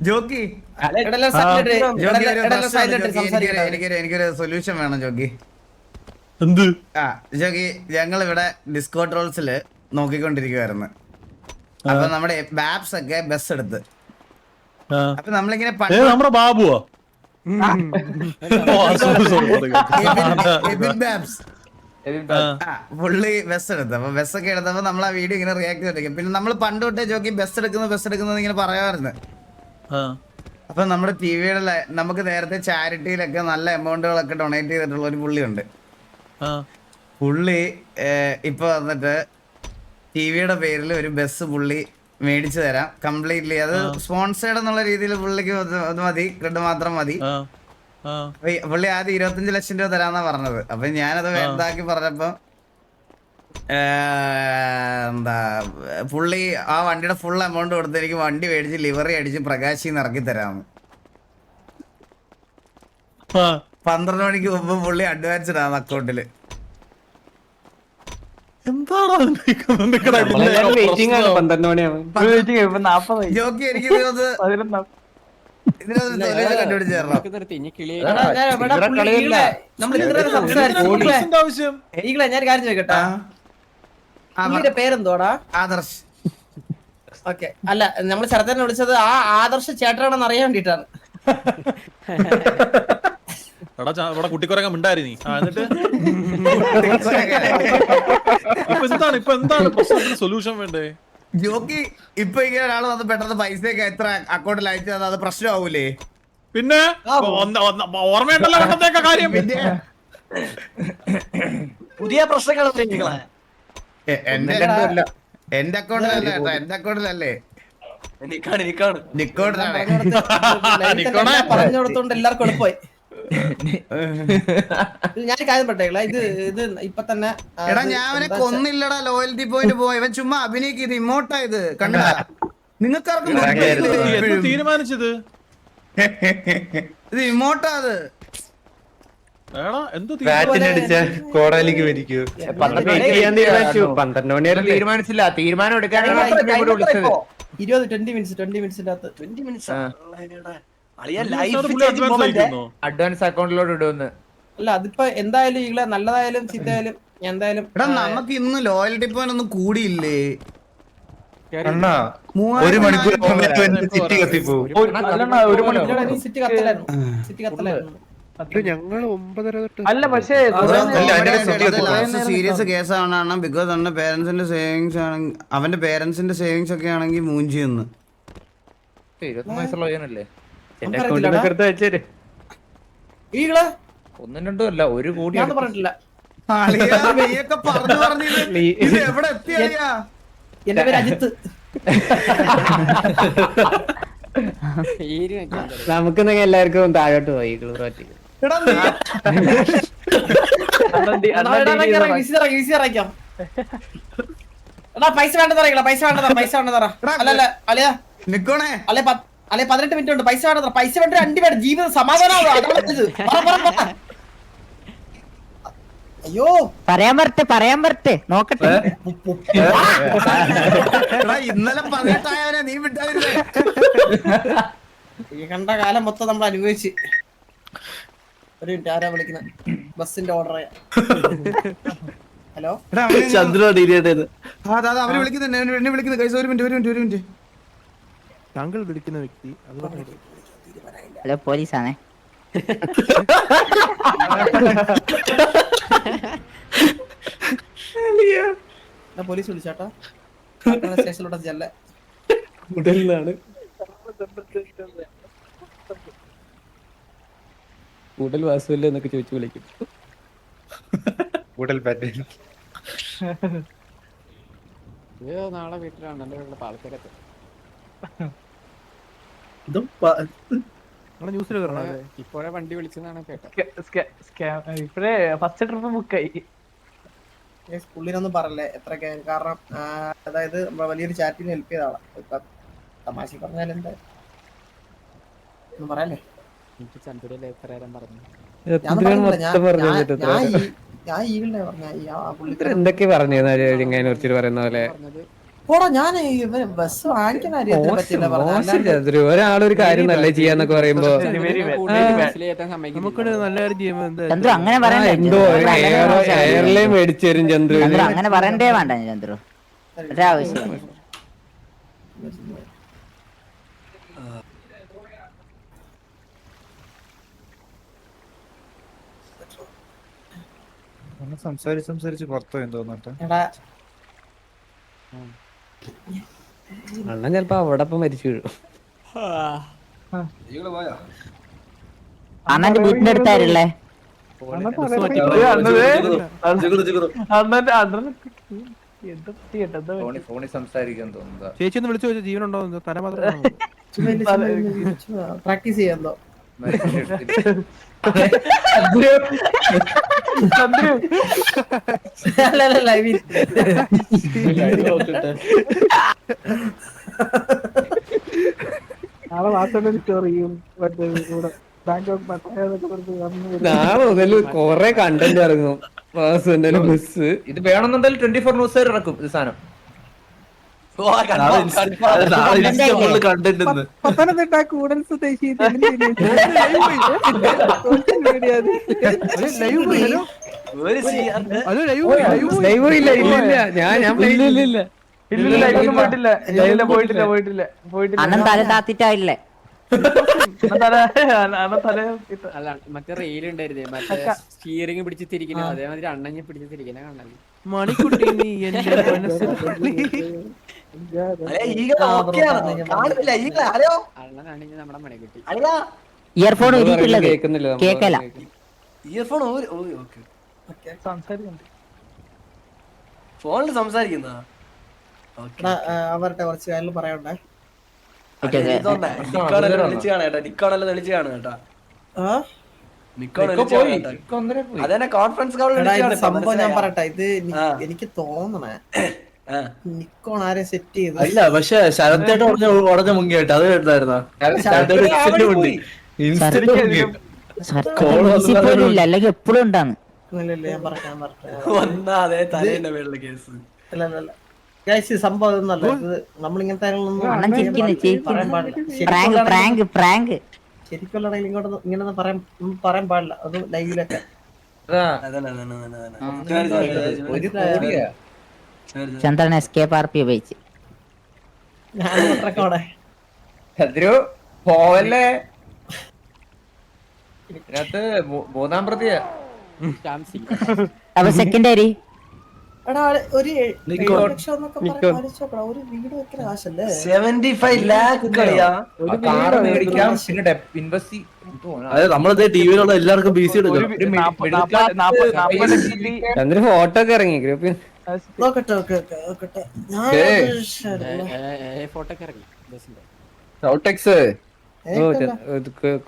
ജോക്കി എടാ, silent ഇട്. ജോക്കി ഒരു എടാ, പ്രശ്നമുണ്ട് silent ഇട്, ജോക്കി. സംസാരിക്കട്ടെ. എനിക്കൊരു സൊല്യൂഷൻ വേണം ജോക്കി. എന്ത് ജോക്കി, ഞങ്ങൾ ഇവിടെ ഡിസ്കോ ട്രോൾസില് നോക്കിക്കൊണ്ടിരിക്കുവായിരുന്നു. അപ്പൊ നമ്മുടെ ബാപ്സ് ഒക്കെ ബസ് എടുത്ത്. അപ്പൊ നമ്മളിങ്ങനെ നമ്മുടെ ബാബുവോ എബിൻ ബാബ്സ് പുള്ളി ബസ് എടുത്ത്. അപ്പൊ ബസ്സൊക്കെ എടുത്തപ്പോ നമ്മൾ ആ വീഡിയോ ഇങ്ങനെ റിയാക്ട് ചെയ്തിരിക്കും. പിന്നെ നമ്മൾ പണ്ട് തൊട്ടേ ജോക്കി ബസ് എടുക്കുന്നത് ഇങ്ങനെ പറയാമായിരുന്നു. അപ്പൊ നമ്മുടെ ടിവിയുടെ നമുക്ക് നേരത്തെ ചാരിറ്റിയിലൊക്കെ നല്ല എമൗണ്ടുകളൊക്കെ ഡൊണേറ്റ് ചെയ്തിട്ടുള്ള ഒരു പുള്ളിയുണ്ട്. പുള്ളി ഇപ്പൊ വന്നിട്ട് ടിവിയുടെ പേരിൽ ഒരു ബസ് പുള്ളി മേടിച്ചു തരാം കംപ്ലീറ്റ്ലി. അത് സ്പോൺസേഡ് എന്നുള്ള രീതിയിൽ പുള്ളിക്ക് അത് മതി, ക്രെഡ് മാത്രം മതി. പുള്ളി ആദ്യം 25 ലക്ഷം രൂപ തരാന്നാ പറഞ്ഞത്. അപ്പൊ ഞാനത് വേണ്ടാക്കി പറഞ്ഞപ്പോ എന്താ പുള്ളി ആ വണ്ടിയുടെ ഫുൾ എമൗണ്ട് കൊടുത്ത് എനിക്ക് വണ്ടി മേടിച്ച് ലിവറി അടിച്ച് പ്രകാശിന്ന് ഇറക്കി തരാമെന്ന്. 12 മണിക്ക് മുമ്പ് പുള്ളി അഡ്വാൻസ് ഇടാന്ന് അക്കൗണ്ടില്. ജോക്കി എനിക്ക് കണ്ടുപിടിച്ചു തരണം. ഈകളെ ഞാൻ കാര്യം ചോദിക്കട്ടെ, പുള്ളിയുടെ പേരെന്തോടാ? ആദർശ്. ഓക്കെ, അല്ല നമ്മൾ ശരത്തേനെ വിളിച്ചത് ആ ആദർശ് ചേട്ടനാണെന്ന് അറിയാൻ വേണ്ടിട്ടാണ്. ഇവിടെ കുട്ടിക്കുറങ്ങ മിണ്ടായിരുന്നു നീ. എന്നിട്ട് ഇപ്പൊ എന്താണ് പ്രശ്നത്തിന് സൊല്യൂഷൻ വേണ്ടേ? ജോക്കി ഇപ്പൊ ഇങ്ങനെ ഒരാൾ വന്ന് പെട്ടെന്ന് പൈസയൊക്കെ എത്ര അക്കൗണ്ടിൽ അയച്ചു തന്നാൽ അത് പ്രശ്നമാവൂലേ? പിന്നെ ഓർമ്മയുണ്ടല്ലോ പണ്ടത്തെയൊക്കെ കാര്യം. പുതിയ പ്രശ്നങ്ങൾ എന്റെ അക്കൗണ്ടിലല്ലേ കേട്ടോ, എന്റെ അക്കൗണ്ടിലല്ലേ നിക്കോട്ടിലാണ്. പറഞ്ഞു കൊടുത്തോണ്ട് എല്ലാവർക്കും എളുപ്പമായി. ഞാൻ കാര്യം പറ്റേക്കള ഇത് ഇത് ഇപ്പൊ തന്നെ. എടാ ഞാൻ അവനെ കൊന്നില്ലടാ, ലോയൽറ്റി പോയിന്റ് പോയി. ഇവൻ ചുമ്മാ അഭിനയിക്ക്. ഇത് ഇമോട്ടാ ഇത് കണ്ട നിങ്ങൾക്ക് തീരുമാനിച്ചത് ഇത് ഇമോട്ടാ. അത് കോടാലിക്ക് വരിക്കൂ. 12 മണി വരെ തീരുമാനിച്ചില്ല. തീരുമാനം എടുക്കാനാണ് 20 മിനിറ്റ്സിന്റെ അകത്ത് 20 മിനിറ്റ്സ് അഡ്വാൻസ് അക്കൗണ്ടിലോട്ട് ഇടുമെന്ന്. അല്ല അതിപ്പോ എന്തായാലും ഈകളെ നല്ലതായാലും ചീത്തയായാലും എന്തായാലും എടാ നമുക്ക് ഇന്ന് ലോയൽറ്റി പോയിന്റ് ഒന്നും കൂടിയില്ലേ? ഒരു മണിക്കൂർ സിറ്റി കത്തിപ്പോ. സിറ്റി കത്തലായിരുന്നു. ഞങ്ങൾ 9:30 തൊട്ട് അല്ല പക്ഷേ സീരിയസ് കേസാണ്. ബിക്കോസ് അവന്റെ പേരൻസിന്റെ സേവിങ്സ് ആണെങ്കിൽ അവന്റെ പേരൻസിന്റെ സേവിങ്സ് ഒക്കെ ആണെങ്കിൽ മൂഞ്ചി ഒന്ന് 21 വയസ്സുള്ള പയ്യനല്ലേ. എന്റെ അക്കൗണ്ടിലൊക്കെ എടുത്ത് വെച്ചേര്. ഈകളെ 1 2 അല്ല 1 കോടി ഞാൻ പറഞ്ഞിട്ടില്ല. എവിടെ എത്തിയാ? എന്റെ പേര് അജിത്ത്. നമുക്കെന്നെങ്കിൽ എല്ലാവർക്കും താഴോട്ട് പോയി ഗ്ലൂറോറ്റി. പൈസ വേണ്ടത് പൈസ വേണ്ടതാ അല്ലല്ല അല്ലയാ നിക്കോണേ അല്ലെ 18 മിനിറ്റ് ഉണ്ട്. പൈസ വേണ്ടത് പൈസ വേണ്ട രണ്ടു പേര് ജീവിതം സമാധാനം. അയ്യോ പറയാൻ വരട്ടെ നോക്കട്ടെ. ഇന്നലെ 18 നീ വിട്ടായിരുന്നേ. ഈ കണ്ട കാലം മൊത്തം നമ്മൾ അനുഭവിച്ച്. ഒരു മിനിറ്റ്, ആരാ വിളിക്കുന്ന? ബസിന്റെ ഓർഡർ. ഹലോ അവര് വിളിക്കുന്നുണ്ട്, എന്നെ വിളിക്കുന്നു. കൈസ് ഒരു മിനിറ്റ്. താങ്കൾ വിളിക്കുന്ന വ്യക്തി ഹലോ പോലീസാണേ. പോലീസ് വിളിച്ചാട്ടാ സ്റ്റേഷനിലോട്ട് ചെല്ല. കൂടുതൽ വാസുവല്ലേ എന്നൊക്കെ ചോദിച്ചു വിളിക്കും. നാളെ വീട്ടിലാണ് എന്റെ വീട്ടിലെ പാലക്കാരത്ത്. ന്യൂസിൽ ഇപ്പോഴേ വണ്ടി വിളിച്ചെന്നാണ് കേട്ടത്. ഇപ്പഴേ ഫസ്റ്റ് ട്രിപ്പ് ബുക്കായി. പുള്ളിനൊന്നും പറയല്ലേ എത്രയൊക്കെ, കാരണം അതായത് വലിയൊരു ചാറ്റിന് ഹെൽപ്പ് ചെയ്ത ആളാ. ഇപ്പൊ തമാശ പറഞ്ഞാൽ എന്താ ഒന്നും പറയല്ലേ. എനിക്ക് ചന്ദ്രയിലെ എത്ര നേരം പറഞ്ഞു. ഞാൻ ഈഗിളിനെ പറഞ്ഞ എന്തൊക്കെ പറഞ്ഞു പറയുന്ന പോലെ. പോടാ, ഞാൻ ബസ് വാങ്ങിക്കുന്ന കാര്യത്തിൽ ഒരാളൊരു കാര്യം നല്ല ചെയ്യാന്നൊക്കെ പറയുമ്പോ നമുക്കൊരു നല്ലൊരു ജീവൻ ചന്ദ്രു അങ്ങനെ പറയണ്ട. എന്തോ എയർലൈൻ മേടിച്ചു തരും ചന്ദ്രു. അങ്ങനെ പറയണ്ടേ വേണ്ട ചന്ദ്രു. ഒരാവശ്യം സംസാരിച്ച് പുറത്തു തോന്നട്ടെ. അണ്ണൻ ചെലപ്പോ അവിടെ മരിച്ചു വീഴും. അണ്ണന്റെ വീട്ടിന്റെ അടുത്തായിരുന്നേ. ഫോണിൽ സംസാരിക്കാൻ തോന്നുന്നു. ചേച്ചി ഒന്ന് വിളിച്ചു ചോദിച്ചു ജീവനുണ്ടോ? തല മാത്രം പ്രാക്ടീസ് ചെയ്യാന്തോ. നാളെ മുതൽ കൊറേ കണ്ടന്റ് ഇറങ്ങും. ബസ് ഇത് വേണമെന്നുണ്ടെങ്കിൽ 24 ന്യൂസ് ഇറക്കും ഇത് സാധനം. പത്തനംതിട്ട കൂടൽ സ്വദേശി അണ്ണൻ തല താത്തിട്ടായില്ലേ? അല്ല മറ്റേ റെയിലുണ്ടായിരുന്നേ, മറ്റേ സ്റ്റിയറിംഗ് പിടിച്ച് തിരിക്കുന്നത് അതേമാതിരി അണ്ണഞ്ഞ് പിടിച്ച് തിരിക്കുന്ന കാണാൻ. മണിക്കുട്ടി നീ എന്റെ മനസ്സിൽ അണ്ണനാണെങ്കിൽ നമ്മുടെ മണിക്കുട്ടി. ഇയർഫോൺ ഊരിയിട്ടുള്ളത് കേക്കല. ഇയർഫോൺ ഫോണിൽ സംസാരിക്കുന്ന അവരുടെ കുറച്ച് കാര്യങ്ങൾ പറയാനുണ്ടേ. സംഭവം ഞാൻ പറയട്ടെ, ഇത് എനിക്ക് തോന്നണേ നിക്കോൺ ആരെ സെറ്റ് ചെയ്തു. അല്ല പക്ഷെ ശരത്തേട്ട് ഉടഞ്ഞ മുങ്ങിയായിട്ട് അത് കേട്ടായിരുന്നോ? അല്ലെങ്കിൽ എപ്പോഴും ഉണ്ടാന്ന്. ഞാൻ പറട്ടെ സംഭവം ഇതൊന്നല്ല. ഇത് നമ്മളിങ്ങനത്തെ ശരിക്കുള്ള ഇങ്ങനെ പറയാൻ പാടില്ല. അത് ലൈവിലൊക്കെ ചന്ദ്രൻ SKRP ഉപയോഗിച്ച് പോവല്ലേ ഇതിനകത്ത് 3-ാം പ്രതിയാ. അപ്പൊ സെക്കൻഡറി എടാ ഒരു 7 ലക്ഷം എന്നൊക്കെ പറഞ്ഞാൽ ഒരു വീട് വെക്കുന്ന കാശല്ലേ? 75 lakh കളിയാ. ഒരു കാർ മേടിക്കാം, പിന്നെ ഇൻവെസ്റ്റ്. അതെ നമ്മളിത് ടിവിയിലുള്ള എല്ലാവർക്കും BC എടുക്കും. ചന്ദ്രൻ ഫോട്ടോ ഒക്കെ ഇറങ്ങി ഗ്രൂപ്പിൽ. നോക്കട്ടെ ഫോട്ടോ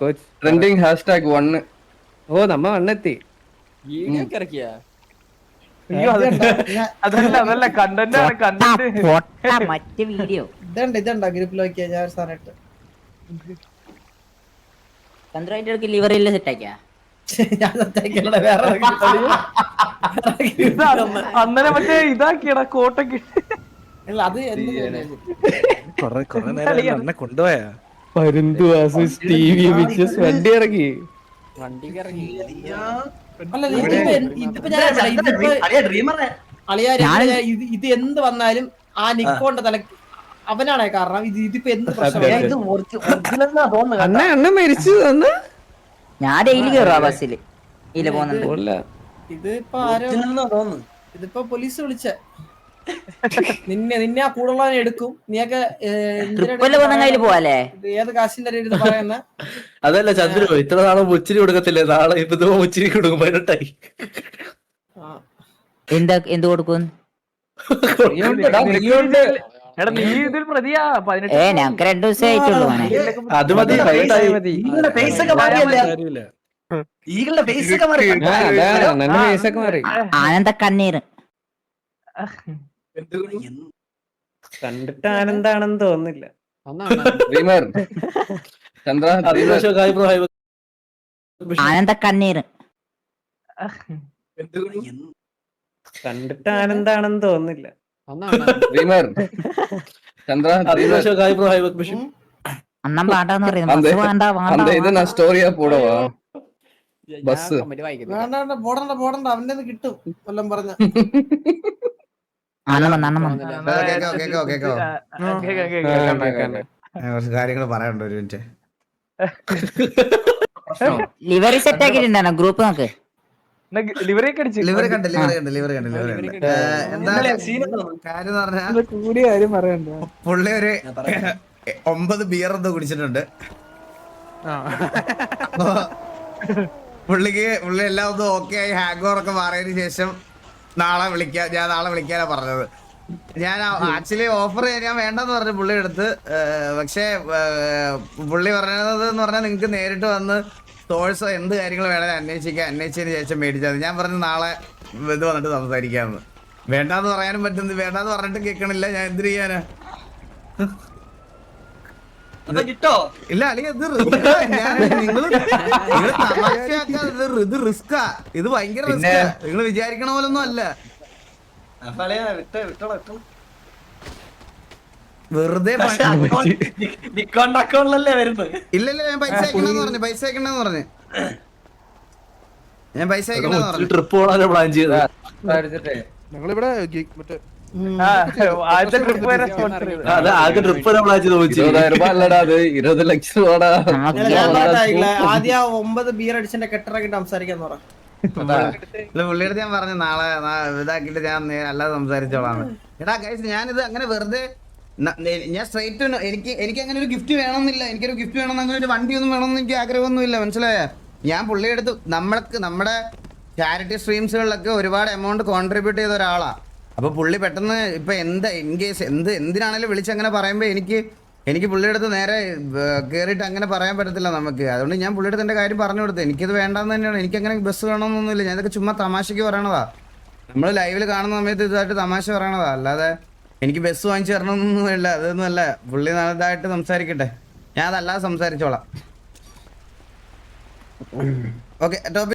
കോച്ച് ട്രെൻഡിങ് ഹാഷ്ടാഗ് 1. ഓ നമ്മ വണ്ണെത്തി. അതല്ല കണ്ടന്റ് ആണ് കണ്ടന്റ്. മറ്റേ വീഡിയോ ഇതുണ്ടോ ഗ്രൂപ്പിൽ നോക്കിയാ ഞാൻ ഒരു സാധനം ഇട്ട്. ചന്ദ്രന്റെ അടുക്ക് ലിവറിൽ സെറ്റ് ആക്കിയാ ഞാൻ സത്യാക്കിയല്ലേ, വേറെ അന്നേരം മറ്റേ ഇതാക്കിയടാ കോട്ടൊക്കെ. ഇല്ല, അത് കൊണ്ടുപോയാ വണ്ടി ഇറങ്ങി. ഇത് എന്ത് വന്നാലും ആ നിക്കോന്റെ തല അവനാണ് കാരണം. ഇതിപ്പോ എന്ത് പ്രശ്നം അണ്ണ മരിച്ചു തന്ന ഞാൻ ഡെയിലി കയറുക ബസ്സിൽ ഇതില് പോകുന്നുണ്ട്. ഇതിപ്പോ ആരോ ഇതിപ്പോ പോലീസ് വിളിച്ച നിന്നെ ആ കൂടുള്ളവനെ എടുക്കും. നീയൊക്കെ കയ്യിൽ പോവാല്ലേ? ഏത് കാശിന്റെ ഇത് പറയുന്ന അതല്ല ചന്ദ്രു, ഇത്ര നാളെ മുച്ചിരി കൊടുക്കത്തില്ലേ, നാളെ ഇപ്പൊ മുച്ചിരി കൊടുക്കും 18ആയി. എന്ത് കൊടുക്കും? ഞങ്ങക്ക് 2 ദിവസം ആയിട്ടുള്ളൂ. അത് മതി, ആനന്ദ കണ്ണീര് കണ്ടിട്ട് ആനന്ദാണെന്ന് തോന്നുന്നില്ല. ആനന്ദ കണ്ണീര് കണ്ടിട്ട് ആനന്ദാണെന്ന് തോന്നുന്നില്ല. അണ്ണം പാടാന്ന് പറയുന്നത് സ്റ്റോറിയാ പോടവാ ബസ് പോടണ്ട അവന്റെ കിട്ടും കൊല്ലം പറഞ്ഞ കുറച്ച് കാര്യങ്ങൾ പറയാനുണ്ട്, ഒരു മിനിറ്റ്. ലിവറി സെറ്റ് ആക്കിയിട്ടുണ്ടാണോ ഗ്രൂപ്പ്? നോക്ക് ലിവറി കണ്ട്. എന്താ കാര്യം പറഞ്ഞാൽ പുള്ളി ഒരു 9 ബിയർ എന്തോ കുടിച്ചിട്ടുണ്ട്. പുള്ളി എല്ലാം ഒന്ന് ഓക്കെ ആയി ഹാങ് ഓവർ ഒക്കെ മാറിയതിനു ശേഷം ഞാൻ നാളെ വിളിക്കാനാ പറഞ്ഞത്. ഞാൻ ആക്ച്വലി ഓഫർ ഞാൻ വേണ്ടെന്ന് പറഞ്ഞു പുള്ളി എടുത്ത്. പക്ഷേ പുള്ളി പറഞ്ഞത് എന്ന് പറഞ്ഞാൽ നിങ്ങൾക്ക് നേരിട്ട് വന്ന് സോഴ്സോ എന്ത് കാര്യങ്ങൾ വേണമെങ്കിലും അന്വേഷിച്ചതിന് ശേഷം മേടിച്ചാൽ മതി. ഞാൻ പറഞ്ഞു നാളെ ഇത് വന്നിട്ട് സംസാരിക്കാമെന്ന്. വേണ്ടാന്ന് പറയാനും പറ്റുന്നത്, വേണ്ടാന്ന് പറഞ്ഞിട്ട് കേൾക്കണില്ല. ഞാൻ എന്ത് ചെയ്യാനാ? ഇല്ല അല്ലെങ്കിൽ ഇത് റിസ്കാ, ഇത് ഭയങ്കര റിസ്കാ. നിങ്ങൾ വിചാരിക്കണ പോലൊന്നും അല്ല. വെറുതെ ഇല്ലല്ല, ഞാൻ പൈസ അയക്കണെന്ന് പറഞ്ഞു. ഞാൻ പൈസ അയക്കണെന്ന് പറഞ്ഞു. ട്രിപ്പ് പോകാനോ പ്ലാൻ ചെയ്ത് ഞങ്ങളിവിടെ ആദ്യ ട്രിപ്പ് പ്ലാൻ ചെയ്ത് 20 ലക്ഷം ആദ്യം 9 ബിയർ അടിച്ചെന്റെ കെട്ടിറക്കിട്ട് സംസാരിക്കാന്ന് പറ. പുള്ളിയുടെ ഞാൻ പറഞ്ഞു നാളെ ഇതാക്കിട്ട് ഞാൻ അല്ലാതെ സംസാരിച്ചോളാണ്. എടാ ഗൈസ്, ഞാനിത് അങ്ങനെ വെറുതെ ഞാൻ സ്ട്രൈറ്റ് എനിക്ക് അങ്ങനെ ഒരു ഗിഫ്റ്റ് വേണമെന്നില്ല. എനിക്കൊരു ഗിഫ്റ്റ് വേണമെന്ന്, അങ്ങനെ ഒരു വണ്ടിയൊന്നും വേണമെന്ന് എനിക്ക് ആഗ്രഹമൊന്നുമില്ല. മനസ്സിലായ? ഞാൻ പുള്ളിയെടുത്ത് നമ്മുടെ ചാരിറ്റി സ്ട്രീംസുകളിലൊക്കെ ഒരുപാട് എമൗണ്ട് കോൺട്രിബ്യൂട്ട് ചെയ്ത ഒരാളാണ്. അപ്പോൾ പുള്ളി പെട്ടെന്ന് ഇപ്പം ഇൻകേസ് എന്തിനാണേലും വിളിച്ചങ്ങനെ പറയുമ്പോൾ എനിക്ക് പുള്ളിയെടുത്ത് നേരെ കയറിയിട്ട് അങ്ങനെ പറയാൻ പറ്റത്തില്ല നമുക്ക്. അതുകൊണ്ട് ഞാൻ പുള്ളിയെടുത്ത് എൻ്റെ കാര്യം പറഞ്ഞു കൊടുത്തു. എനിക്കത് വേണ്ടാന്ന് തന്നെയാണ്. എനിക്കങ്ങനെ ബസ് വേണമെന്നൊന്നുമില്ല. ഞാനതൊക്കെ ചുമ്മാ തമാശയ്ക്ക് പറയണതാ. നമ്മൾ ലൈവിൽ കാണുന്ന സമയത്ത് ഇതായിട്ട് തമാശ പറയണതാ. അല്ലാതെ എനിക്ക് ബസ് വാങ്ങിച്ചു തരണമെന്നൊന്നുമില്ല. അതൊന്നുമല്ല. പുള്ളി ഇതായിട്ട് സംസാരിക്കട്ടെ, ഞാൻ അതല്ലാതെ സംസാരിച്ചോളാം. Okay, topic